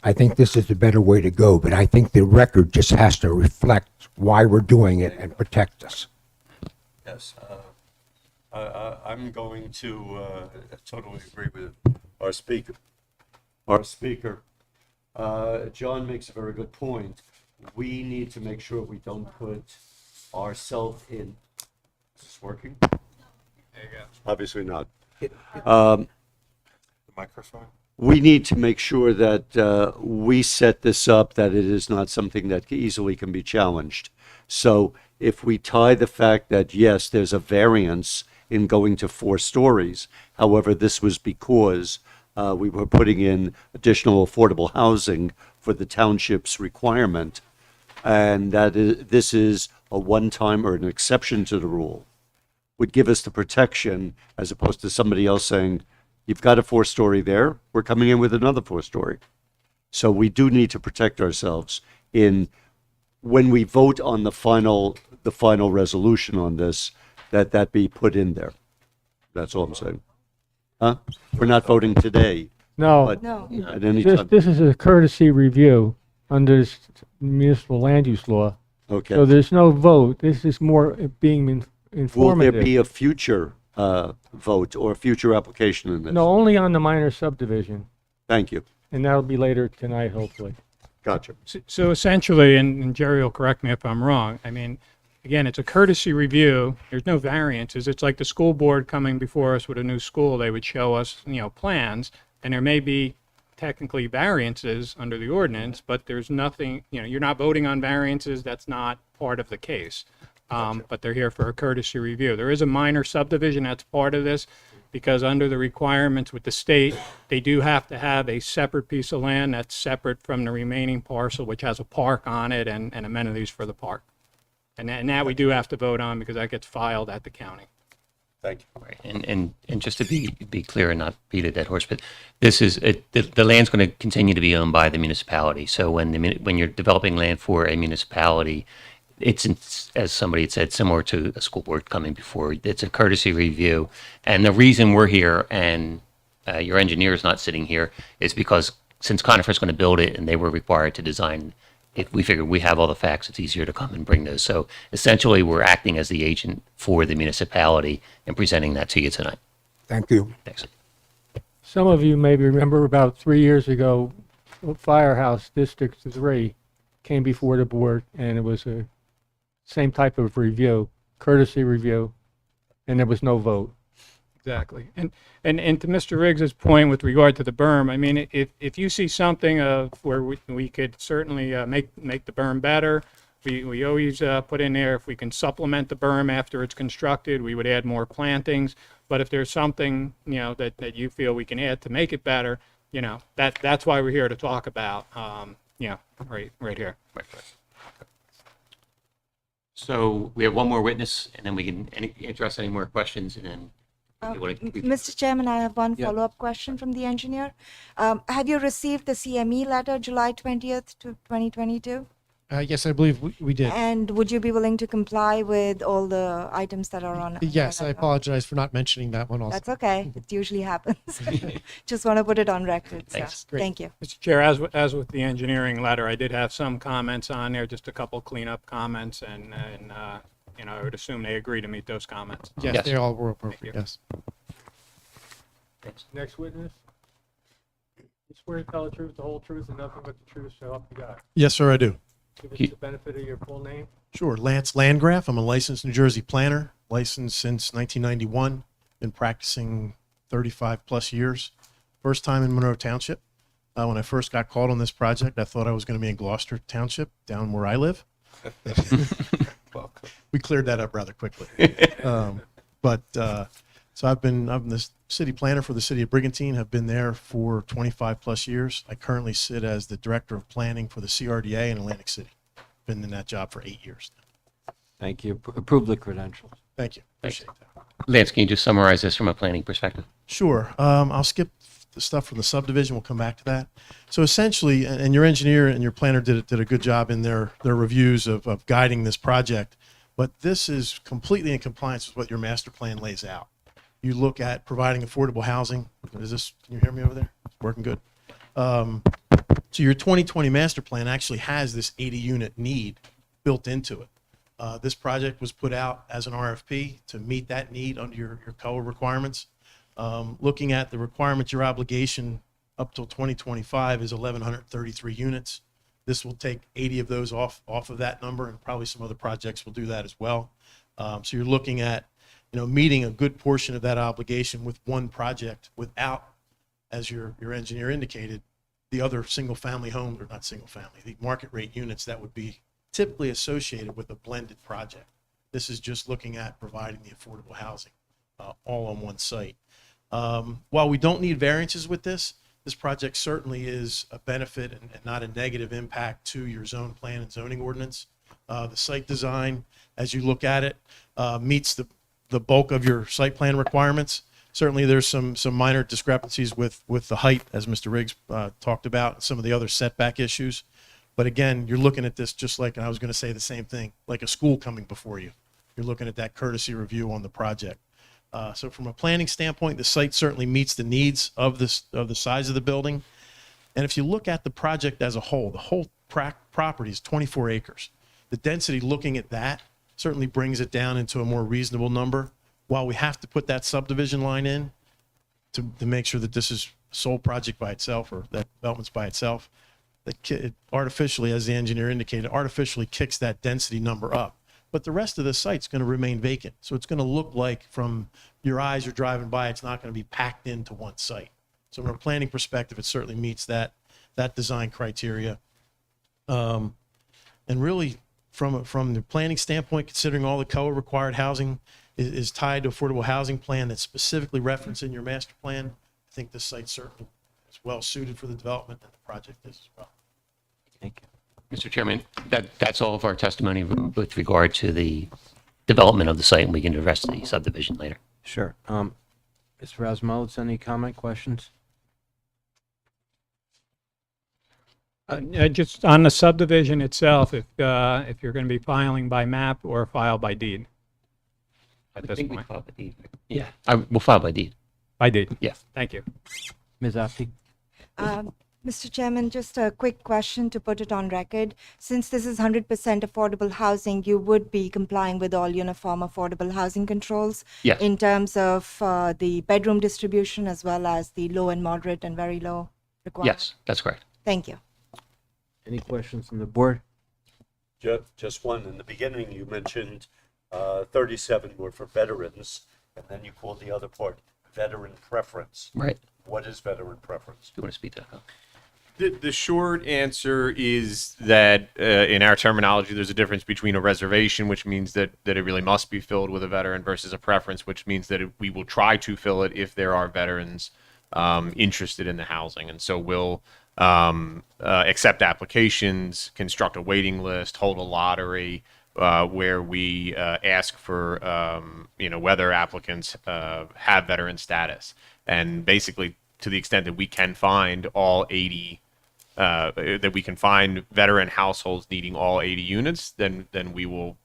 I think this is the better way to go, but I think the record just has to reflect why we're doing it and protect us. Yes, I'm going to totally agree with our speaker. John makes a very good point. We need to make sure we don't put ourselves in. Is this working? There you go. Obviously not. The microphone? We need to make sure that we set this up, that it is not something that easily can be challenged. So if we tie the fact that, yes, there's a variance in going to 4 stories, however, this was because we were putting in additional affordable housing for the township's requirement, and this is a one-time or an exception to the rule, would give us the protection as opposed to somebody else saying, you've got a 4-story there, we're coming in with another 4-story. So we do need to protect ourselves when we vote on the final resolution on this, that be put in there. That's all I'm saying. Huh? We're not voting today, No, but No. at any time. this is a courtesy review under municipal land use law. So Okay. there's no vote. This is more being Will there informative. be a future vote or a future application in this? No, only on the minor subdivision, Thank you. and that'll be later tonight, hopefully. Gotcha. So essentially, and Jerry will correct me if I'm wrong, I mean, again, it's a courtesy review. There's no variances. It's like the school board coming before us with a new school. They would show us, plans, and there may be technically variances under the ordinance, but there's nothing, you're not voting on variances. That's not part of the case. But they're here for a courtesy review. There is a minor subdivision that's part of this, because under the requirements with the state, they do have to have a separate piece of land that's separate from the remaining parcel, which has a park on it and amenities for the park. And that we do have to vote on because that gets filed at the county. Thank you. Right. And just to be clear and not beat a dead horse, but this is the land's going to continue to be owned by the municipality. So when you're developing land for a municipality, it's, as somebody had said, similar to a school board coming before. It's a courtesy review, and the reason we're here and your engineer is not sitting here is because since Conifer's going to build it and they were required to design. If we figured we have all the facts, it's easier to come and bring those. So essentially, we're acting as the agent for the municipality and presenting that to you tonight. Thank you. Thanks. Some of you maybe remember about 3 years ago, Firehouse District 3 came before the board, and it was a same type of review, courtesy review, and there was no vote. Exactly. And to Mr. Riggs's point with regard to the berm, I mean, if you see something of where we could certainly make the berm better, we always put in there if we can supplement the berm after it's constructed, we would add more plantings. But if there's something, that you feel we can add to make it better, that's why we're here to talk about, right here. Right. So we have one more witness, and then we can address any more questions, and then. Mr. Chairman, I have one follow-up question from the engineer. Have you received the CME letter July 20th to 2022? Yes, I believe we did. And would you be willing to comply with all the items that are on? Yes, I on- apologize for not mentioning that one also. That's okay. It usually happens. Just want to put it on record. So, Thanks. Great. thank you. Mr. Chair, as with the engineering letter, I did have some comments on there, just a couple cleanup comments, and you know, I would assume they agree to meet those comments. Yes, Yes. they all were appropriate, you. yes. Next witness. You swear to tell the truth, the whole truth, and nothing but the truth, so help you God. Yes, sir, I do. Give us He- the benefit of your full name. Sure. Lance Landgraf. I'm a licensed New Jersey planner, licensed since 1991. Been practicing 35 plus years. First time in Monroe Township. When I first got called on this project, I thought I was going to be in Gloucester Township, down where I live. We cleared that up rather quickly. So I'm the city planner for the city of Brigantine. Have been there for 25 plus years. I currently sit as the director of planning for the CRDA in Atlantic City. Been in that job for 8 years now. Thank you. Approve the credentials. Thank you. Appreciate that. Lance, can you just summarize this from a planning perspective? Sure. I'll skip the stuff from the subdivision. We'll come back to that. So essentially, and your engineer and your planner did a good job in their reviews of guiding this project. But this is completely in compliance with what your master plan lays out. You look at providing affordable housing. Can you hear me over there? It's working good. So your 2020 master plan actually has this 80 unit need built into it. This project was put out as an RFP to meet that need under your COA requirements. Looking at the requirements, your obligation up till 2025 is 1,133 units. This will take 80 of those off of that number, and probably some other projects will do that as well. So you're looking at, meeting a good portion of that obligation with one project without, as your engineer indicated, the other single family homes, or not single family, the market rate units that would be typically associated with a blended project. This is just looking at providing the affordable housing all on one site. While we don't need variances with this project certainly is a benefit and not a negative impact to your zone plan and zoning ordinance. The site design, as you look at it, meets the bulk of your site plan requirements. Certainly there's some minor discrepancies with the height, as Mr. Riggs talked about, and some of the other setback issues. But again, you're looking at this just like, and I was going to say the same thing, like a school coming before you. You're looking at that courtesy review on the project. So from a planning standpoint, the site certainly meets the needs of the size of the building. And if you look at the project as a whole, the whole property is 24 acres. The density, looking at that, certainly brings it down into a more reasonable number. While we have to put that subdivision line in to make sure that this is a sole project by itself, or that development's by itself, it artificially, as the engineer indicated, artificially kicks that density number up. But the rest of the site's going to remain vacant. So it's going to look like, from your eyes, you're driving by, it's not going to be packed into one site. So from a planning perspective, it certainly meets that design criteria. And really, from the planning standpoint, considering all the COA required housing is tied to affordable housing plan that's specifically referenced in your master plan, I think this site certainly is well suited for the development, and the project is as well. Thank you. Mr. Chairman, that's all of our testimony with regard to the development of the site, and we can address the subdivision later. Sure. Mr. Rasmullets, any comment, questions? Just on the subdivision itself, if you're going to be filing by map or file by deed at this point. File by deed. Yeah, we'll file by deed. By deed. Yeah. Thank you. Ms. Apte? Mr. Chairman, just a quick question to put it on record. Since this is 100% affordable housing, you would be complying with all uniform affordable housing controls? Yes. In terms of the bedroom distribution, as well as the low and moderate and very low requirements? Yes, that's correct. Thank you. Any questions from the board? Just one. In the beginning, you mentioned 37 were for veterans, and then you called the other part veteran preference. Right. What is veteran preference? Do you want to speak to that? The short answer is that in our terminology, there's a difference between a reservation, which means that it really must be filled with a veteran, versus a preference, which means that we will try to fill it if there are veterans interested in the housing. And so we'll accept applications, construct a waiting list, hold a lottery where we ask for whether applicants have veteran status. And basically, to the extent that we can find all 80 that we can find veteran households needing all 80 units, then we will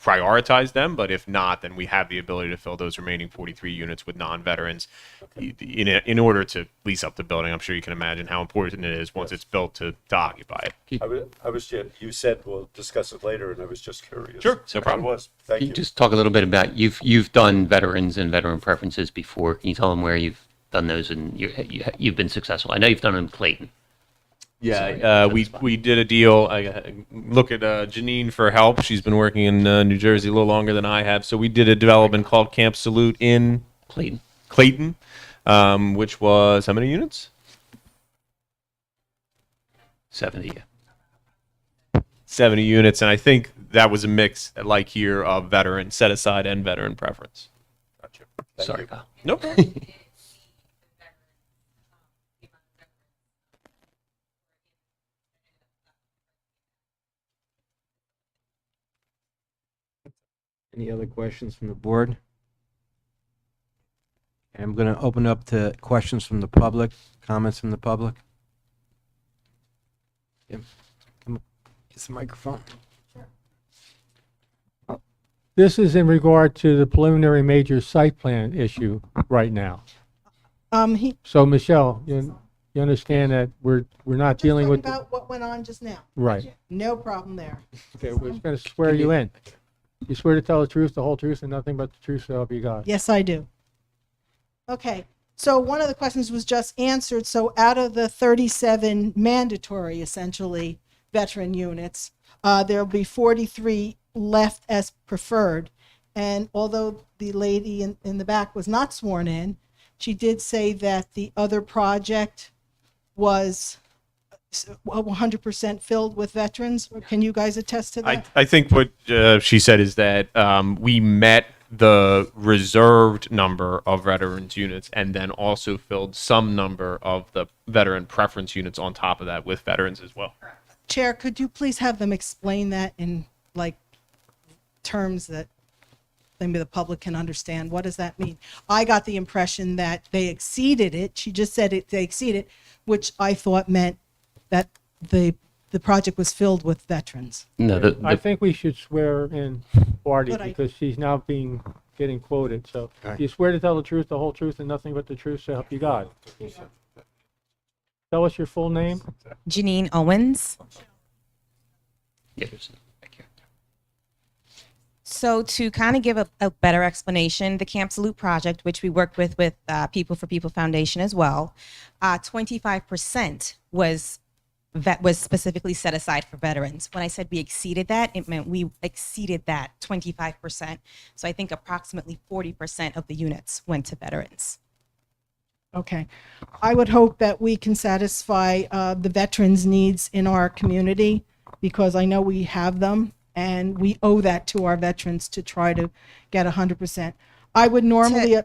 prioritize them. But if not, then we have the ability to fill those remaining 43 units with non-veterans in order to lease up the building. I'm sure you can imagine how important it is once it's built to occupy it. You said we'll discuss it later, and I was just curious. Sure, no problem. Thank Can you just talk a little bit about, you've done veterans and veteran preferences before. Can you tell them where you've done those and you've been successful? I know you've done them in Clayton. Yeah, we did a deal. I look at Janine for help. She's been working in New Jersey a little longer than I have. So we did a development called Camp Salute in Clayton, which was how many units? 70. 70 units, and I think that was a mix, like here, of veteran set aside and veteran preference. Gotcha. Sorry, Kyle. No problem. Any other questions from the board? I'm going to open up to questions from the public, comments from the public. Yep. Come up, get the microphone. This is in regard to the preliminary major site plan issue right now. So Michelle, you understand that we're not dealing with, About what went on just now. right. No problem there. Okay, we're just going to swear you in. You swear to tell the truth, the whole truth, and nothing but the truth, so help you God. Yes, I do. Okay, so one of the questions was just answered. So out of the 37 mandatory, essentially, veteran units, there'll be 43 left as preferred. And although the lady in the back was not sworn in, she did say that the other project was 100% filled with veterans. Can you guys attest to that? I think what she said is that we met the reserved number of veterans units and then also filled some number of the veteran preference units on top of that with veterans as well. Chair, could you please have them explain that in like terms that maybe the public can understand? What does that mean? I got the impression that they exceeded it. She just said they exceeded, which I thought meant that the project was filled with veterans. No, I think we should swear in Barty But because she's now getting quoted. So you swear to tell the truth, the whole truth, and nothing but the truth, so help you God. Tell us your full name. Janine Owens. yeah, there's back here. So to kind of give a better explanation, the Camp Salute project, which we worked with People for People Foundation as well, 25% was specifically set aside for veterans. When I said we exceeded that, it meant we exceeded that 25%. So I think approximately 40% of the units went to veterans. Okay. I would hope that we can satisfy the veterans' needs in our community because I know we have them and we owe that to our veterans to try to get 100%. I would normally...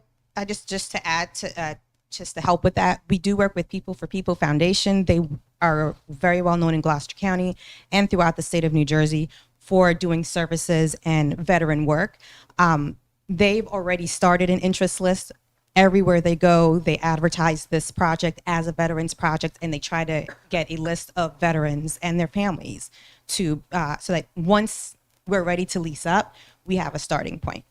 Just to add to... just to help with that, we do work with People for People Foundation. They are very well known in Gloucester County and throughout the state of New Jersey for doing services and veteran work. They've already started an interest list. Everywhere they go, they advertise this project as a veterans project, and they try to get a list of veterans and their families to so that once we're ready to lease up, we have a starting point.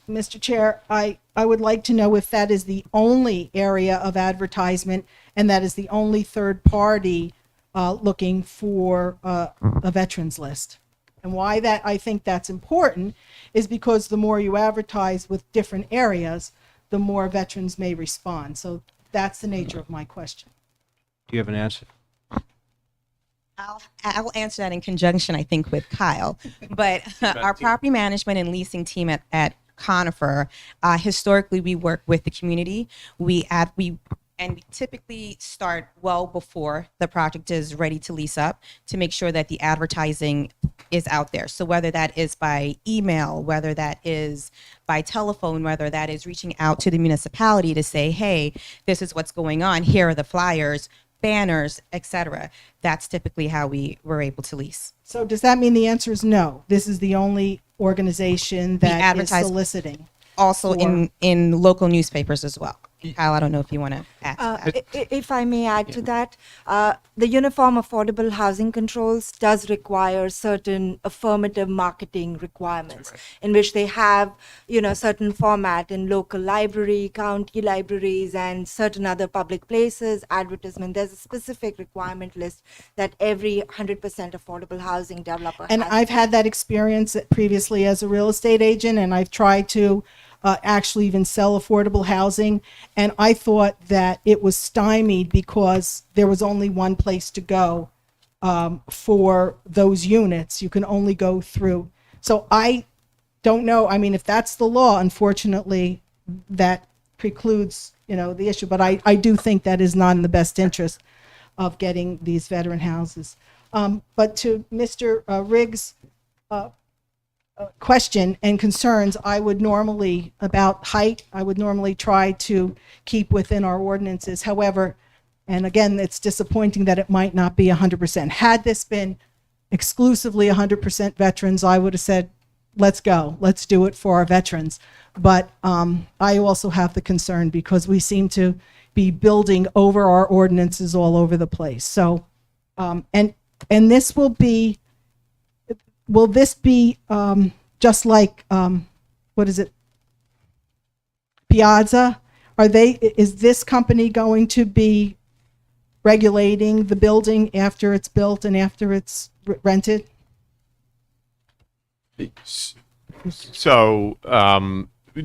Mr. Chair, I would like to know if that is the only area of advertisement and that is the only third party looking for a veterans list. And why that I think that's important is because the more you advertise with different areas, the more veterans may respond. So that's the nature of my question. Do you have an answer? I'll answer that in conjunction, I think, with Kyle. But our property management and leasing team at Conifer, historically, we work with the community. We typically start well before the project is ready to lease up to make sure that the advertising is out there. So whether that is by email, whether that is by telephone, whether that is reaching out to the municipality to say, hey, this is what's going on. Here are the flyers, banners, etc. That's typically how we were able to lease. So does that mean the answer is no? This is the only organization that is soliciting? Also in local newspapers as well. Kyle, I don't know if you want to add to that. If I may add to that, the Uniform Affordable Housing Controls does require certain affirmative marketing requirements in which they have, certain format in local library, county libraries, and certain other public places, advertisement. There's a specific requirement list that every 100% affordable housing developer And has. I've had that experience previously as a real estate agent, and I've tried to actually even sell affordable housing. And I thought that it was stymied because there was only one place to go for those units. You can only go through. So I don't know. I mean, if that's the law, unfortunately, that precludes, the issue. But I do think that is not in the best interest of getting these veteran houses. But to Mr. Riggs' question and concerns, I would normally, about height, I would normally try to keep within our ordinances. However, and again, it's disappointing that it might not be 100%. Had this been exclusively 100% veterans, I would have said, let's go, let's do it for our veterans. But I also have the concern because we seem to be building over our ordinances all over the place. So, and this will be, will this be just like, what is it? Piazza? Is this company going to be regulating the building after it's built and after it's rented? So,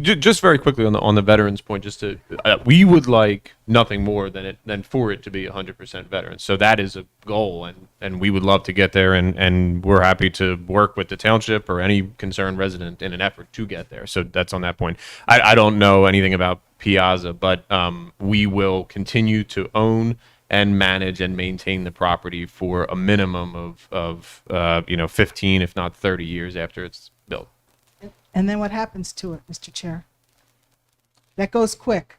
just very quickly on the veterans point, just to we would like nothing more than for it to be 100% veterans. So that is a goal, and we would love to get there, and we're happy to work with the township or any concerned resident in an effort to get there. So that's on that point. I don't know anything about Piazza, but we will continue to own and manage and maintain the property for a minimum of 15, if not 30 years after it's built. And then what happens to it, Mr. Chair? That goes quick.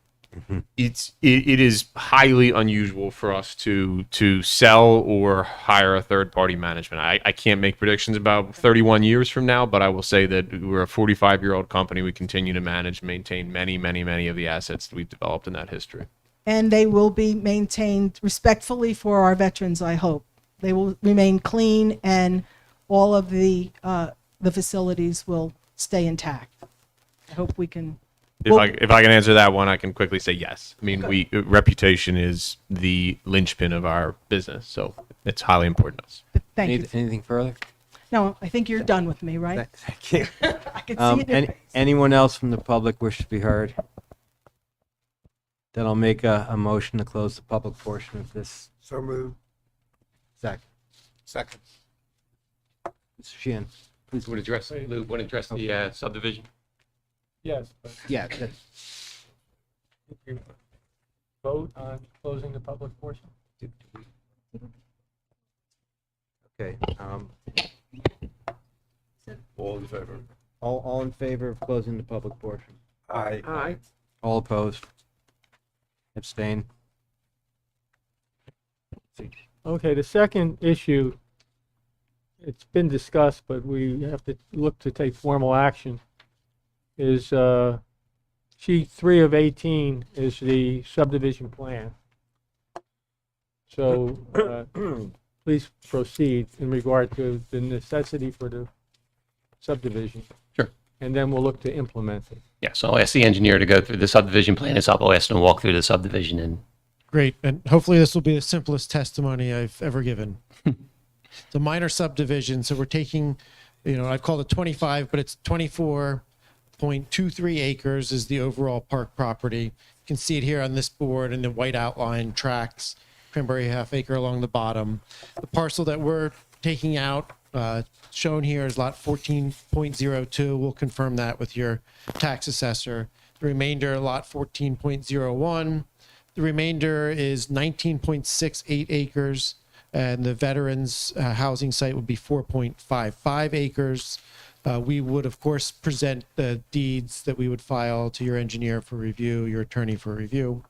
It is highly unusual for us to sell or hire a third party management. I can't make predictions about 31 years from now, but I will say that we're a 45-year-old company. We continue to manage and maintain many of the assets that we've developed in that history. And they will be maintained respectfully for our veterans, I hope. They will remain clean and all of the facilities will stay intact. I hope we can. If I can answer that one, I can quickly say yes. I mean, reputation is the linchpin of our business, so it's highly important to us. Thank you. Anything further? No, I think you're done with me, right? Thank you. I can see it in your face. Anyone else from the public wish to be heard? Then I'll make a motion to close the public portion of this. So moved. Second. Mr. Sheehan, please. Want to address the subdivision? Yes, but Yeah. vote on closing the public portion? Okay. All in favor? All in favor of closing the public portion? Aye. All opposed? Abstain? Okay, the second issue, it's been discussed, but we have to look to take formal action, is sheet 3 of 18 is the subdivision plan. So please proceed in regard to the necessity for the subdivision. Sure. And then we'll look to implement it. Yeah, so I'll ask the engineer to go through the subdivision plan. It's up. I'll ask him to walk through the subdivision and Great, and hopefully this will be the simplest testimony I've ever given. It's a minor subdivision, so we're taking, I've called it 25, but it's 24.23 acres is the overall park property. You can see it here on this board in the white outline tracks, cranberry half acre along the bottom. The parcel that we're taking out, shown here is lot 14.02. We'll confirm that with your tax assessor. The remainder, lot 14.01. The remainder is 19.68 acres, and the veterans housing site would be 4.55 acres. We would, of course, present the deeds that we would file to your engineer for review, your attorney for review.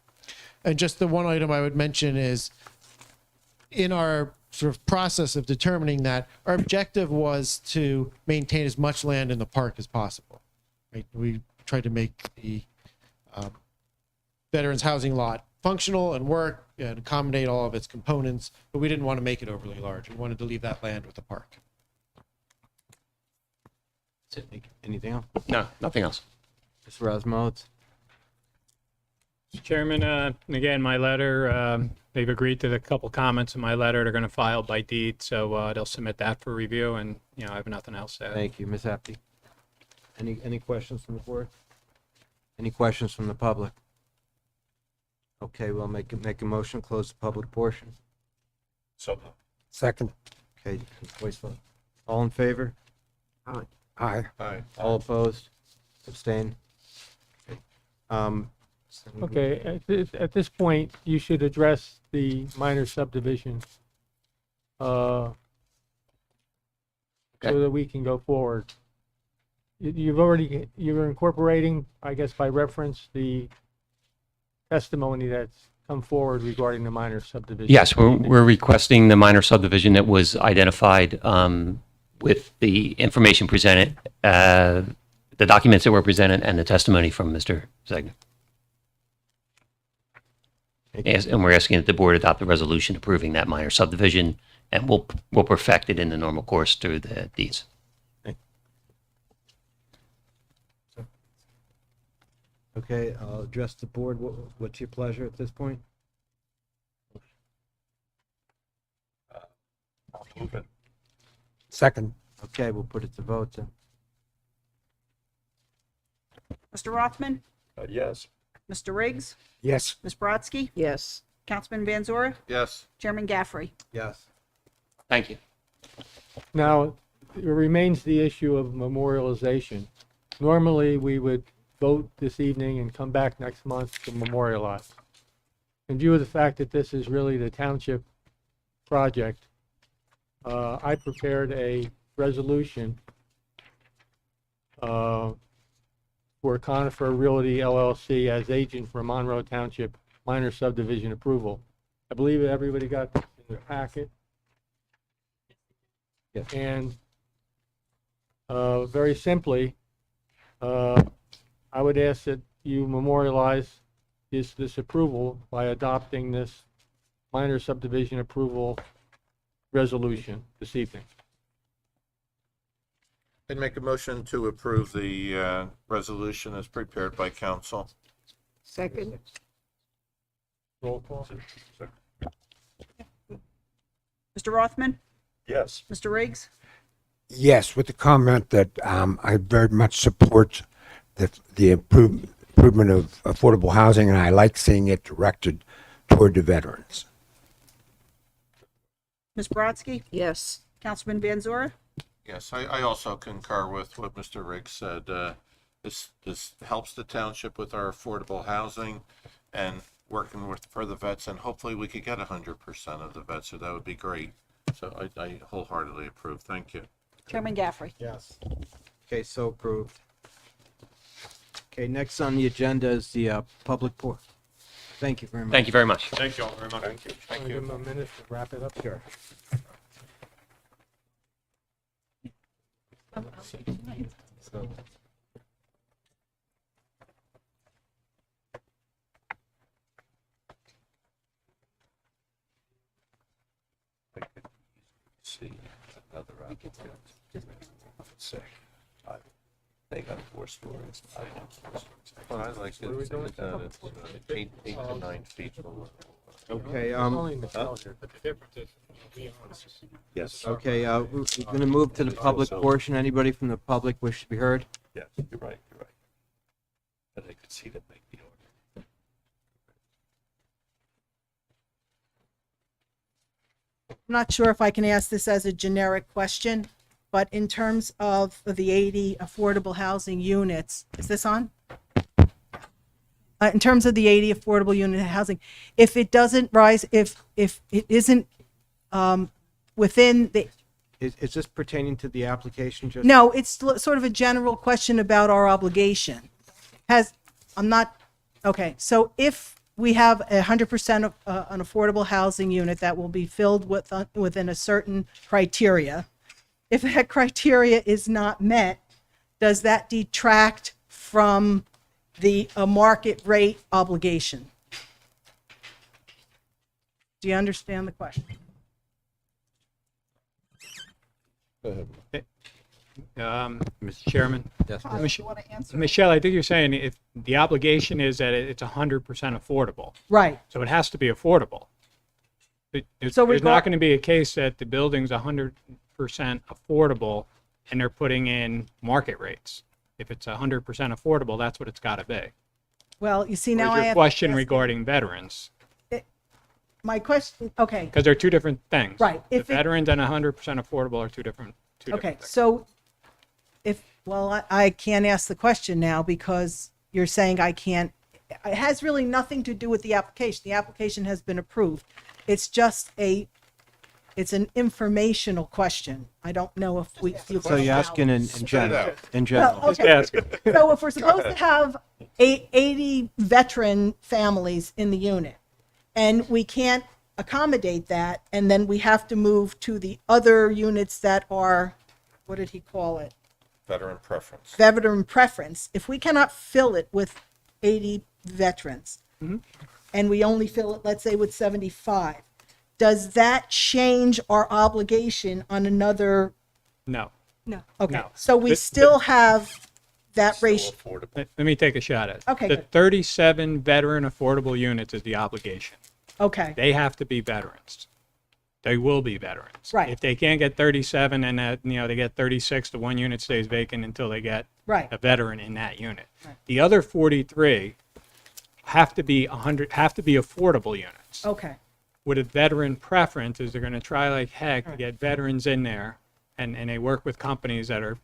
And just the one item I would mention is, in our sort of process of determining that, our objective was to maintain as much land in the park as possible. Right? We tried to make the veterans housing lot functional and work and accommodate all of its components, but we didn't want to make it overly large. We wanted to leave that land with the park. Anything else? No, nothing else. Mr. Rasmussen? Mr. Chairman, and again, my letter, they've agreed to the couple comments in my letter. They're going to file by deed, so they'll submit that for review, and, I have nothing else to add. Thank you. Ms. Apte? Any questions from the board? Any questions from the public? Okay, we'll make a motion, close the public portion. So, Second. Okay, voice vote. All in favor? Aye. aye. All opposed? Abstain? Okay, at this point, you should address the minor subdivision, so that we can go forward. You're incorporating, I guess by reference, the testimony that's come forward regarding the minor subdivision. Yes, we're requesting the minor subdivision that was identified with the information presented, the documents that were presented, and the testimony from Mr. Zegna. Yes, and we're asking that the board adopt a resolution approving that minor subdivision, and we'll perfect it in the normal course through the deeds. Okay, I'll address the board. What's your pleasure at this point? I'll move it. Second. Okay, we'll put it to vote then. Mr. Rothman, Yes. Mr. Riggs, Yes. Ms. Brodsky, Yes. Councilman Van Zora, Yes. Chairman Gaffrey. Yes. Thank you. Now, there remains the issue of memorialization. Normally, we would vote this evening and come back next month to memorialize. In view of the fact that this is really the township project, I prepared a resolution for Conifer Realty LLC as agent for Monroe Township minor subdivision approval. I believe everybody got this in their packet. Yes. And very simply, I would ask that you memorialize this approval by adopting this minor subdivision approval resolution this evening. I'd make a motion to approve the resolution as prepared by council. Second. Roll call. Mr. Rothman, Yes. Mr. Riggs, Yes, with the comment that I very much support the improvement of affordable housing, and I like seeing it directed toward the veterans. Ms. Brodsky, Yes. Councilman Van Zora, Yes, I also concur with what Mr. Riggs said. This helps the township with our affordable housing and working for the vets, and hopefully we could get 100% of the vets, so that would be great. So I wholeheartedly approve. Thank you. Chairman Gaffrey. Yes. Okay, so approved. Okay, next on the agenda is the public Thank you very much. Thank you very much. Thank you all very much. Thank you. Thank Give you. them a minute to wrap it up. Sure. So, See another applicant. They got 4 stories. I want 4 stories. Well, I like it. It's 8 to 9 feet. okay, Only in the calendar, but the difference is we own this. Yes. okay, we're going to move to the public portion. Anybody from the public wish to be heard? Yes, you're right. But I could see that make the order. I'm not sure if I can ask this as a generic question, but in terms of the 80 affordable housing units, is this on? In terms of the 80 affordable unit housing, if it doesn't rise, if it isn't within the, Is this pertaining to the application just? no, it's sort of a general question about our obligation. Okay, so if we have 100% of an affordable housing unit that will be filled within a certain criteria, if that criteria is not met, does that detract from a market rate obligation. Do you understand the question? Mr. Chairman. Yes, Kyle, Mich- you want to answer? Michelle, I think you're saying if the obligation is that it's 100% affordable. Right. So it has to be affordable. There's So we there's got- not going to be a case that the building's 100% affordable and they're putting in market rates. If it's 100% affordable, that's what it's got to be. Well, you see Or now is I your have question to ask- regarding veterans? my question. Okay. Because they're two different things. Right. The If it- veterans and 100% affordable are two different Okay, things. so I can't ask the question now because you're saying I can't. It has really nothing to do with the application. The application has been approved. It's just it's an informational question. I don't know if we. So you're asking in general, in Well, general. okay. So if we're supposed to have 80 veteran families in the unit, and we can't accommodate that, and then we have to move to the other units that are, what did he call it? Veteran preference. Veteran preference. If we cannot fill it with 80 veterans, and we only fill it, let's say, with 75, does that change our obligation on another? No. No. Okay, No. so we still have that ratio. Let me take a shot at it. Okay, The good. 37 veteran affordable units is the obligation. Okay, They have to be veterans. They will be veterans. Right. If they can't get 37 and they get 36, the one unit stays vacant until they get right, a veteran in that unit. The other 43 have to be affordable units. okay, With a veteran preference is they're going to try like heck to get veterans in there, and they work with companies that are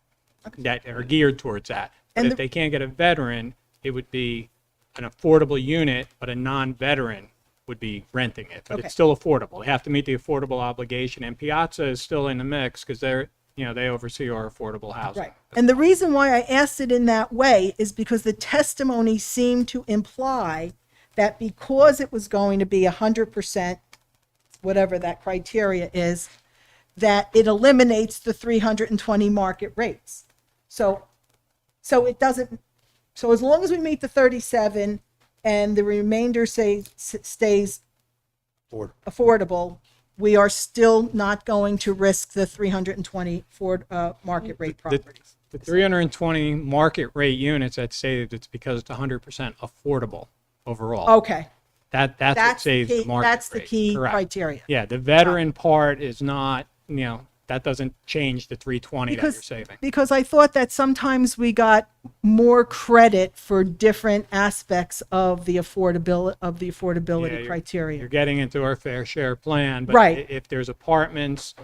geared towards that. But And if the- they can't get a veteran, it would be an affordable unit, but a non-veteran would be renting it. But Okay. it's still affordable. They have to meet the affordable obligation, and Piazza is still in the mix because they oversee our affordable housing. right. And the reason why I asked it in that way is because the testimony seemed to imply that because it was going to be 100%, whatever that criteria is, that it eliminates the 320 market rates. So it doesn't, so as long as we meet the 37 and the remainder stays affordable, we are still not going to risk the 320 market rate properties. The 320 market rate units that say that it's because it's 100% affordable overall. Okay, That's what that's the saves the key, market that's the rate. key Correct. criteria. Yeah, the veteran part is not, that doesn't change the 320 that you're Because, saving. because I thought that sometimes we got more credit for different aspects of the affordability Yeah, you're criteria. getting into our fair share plan, but Right. if there's apartments,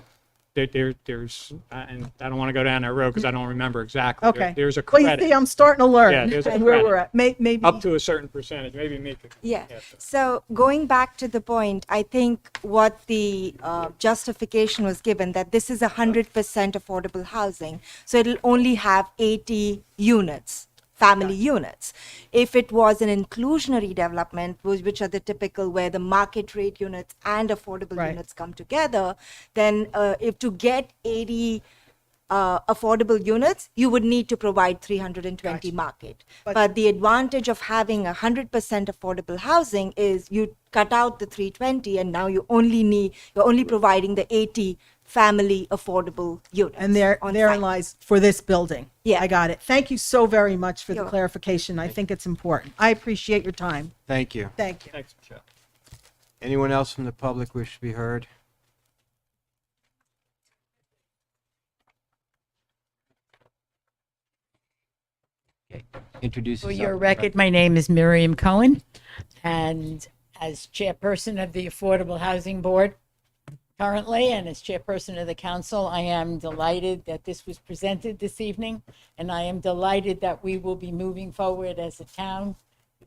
there's, and I don't want to go down that road because I don't remember exactly. Okay. There's a Well, you credit see, I'm starting to learn Yeah, there's a and where credit. we're at. Maybe up to a certain percentage, maybe make it. Yeah. So going back to the point, I think what the justification was given that this is 100% affordable housing, so it'll only have 80 units, family units. If it was an inclusionary development, which are the typical where the market rate units and affordable Right. units come together, then if to get 80 affordable units, you would need to provide 320 market. But the advantage of having 100% affordable housing is you cut out the 320 and now you're only providing the 80 family affordable units. And on therein site. lies for this building. Yeah. I got it. Thank you so very much for the You're welcome. clarification. I think it's important. I appreciate your time. Thank you. Thank you. Thanks, Michelle. Anyone else from the public wish to be heard? Okay, introduce For yourself. your record, my name is Miriam Cohen, and as chairperson of the Affordable Housing Board currently, and as chairperson of the council, I am delighted that this was presented this evening, and I am delighted that we will be moving forward as a town.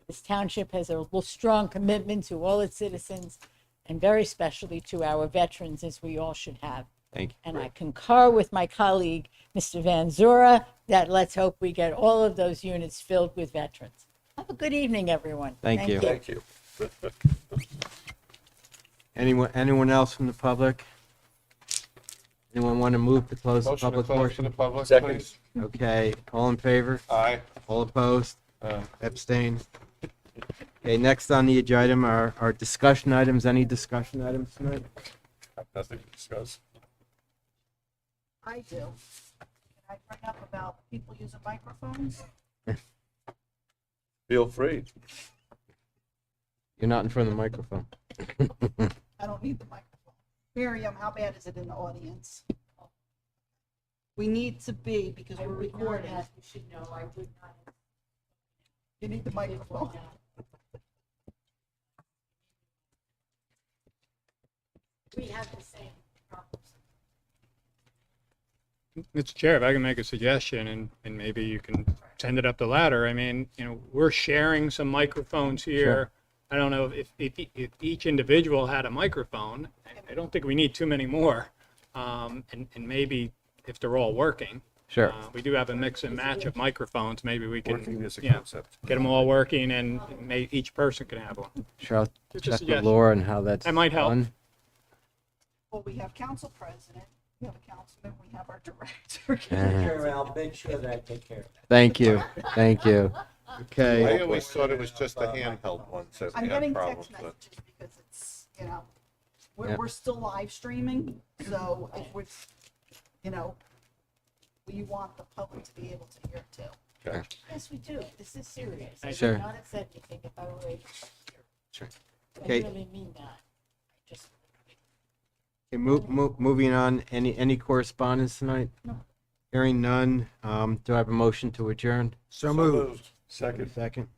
This township has a strong commitment to all its citizens, and very especially to our veterans, as we all should have. Thank you. And I concur with my colleague, Mr. Van Zura, that let's hope we get all of those units filled with veterans. Have a good evening, everyone. Thank you. Thank you. Anyone else from the public? Anyone want to move to close the Motion to public close to portion? the public, Second. please. Okay, all in favor? Aye. All opposed? Abstain. Okay, next on the agenda are our discussion items. Any discussion items tonight? Nothing to discuss. I do. Can I bring up about people using microphones? Feel free. You're not in front of the microphone. I don't need the microphone. Miriam, how bad is it in the audience? We need to be, because we're recording. You should know, I would not. You need the microphone. We have the same problems. Mr. Chair, if I can make a suggestion, and maybe you can send it up the ladder. I mean, we're sharing some microphones here. Sure. I don't know if each individual had a microphone. I don't think we need too many more. And maybe if they're all working. Sure. We do have a mix and match of microphones. Maybe we can Working is a yeah, concept. get them all working, and each person can have one. Sure, I'll Just a check with suggestion. Laura and how that's That might help. done. Well, we have council president, we have a councilman, we have our director. I'll make sure that I take care of that. Thank you, thank you. I Okay, always thought it was just the handheld ones that I'm we had getting problems text with. messages because it's, Yeah. we're still live streaming, so if we're, we want the public to be able to hear too. Okay. Yes, we do. This is serious. I Sure. would not have said anything if I were able. Sure. I Okay. really mean that. I just. okay, moving on, any correspondence tonight? No. Hearing none, do I have a motion to adjourn? So moved. Second. Second.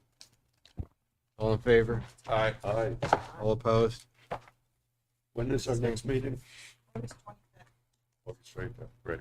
All in favor? Aye. Aye. All opposed? When is our next meeting? August 25th. August 25th. Great.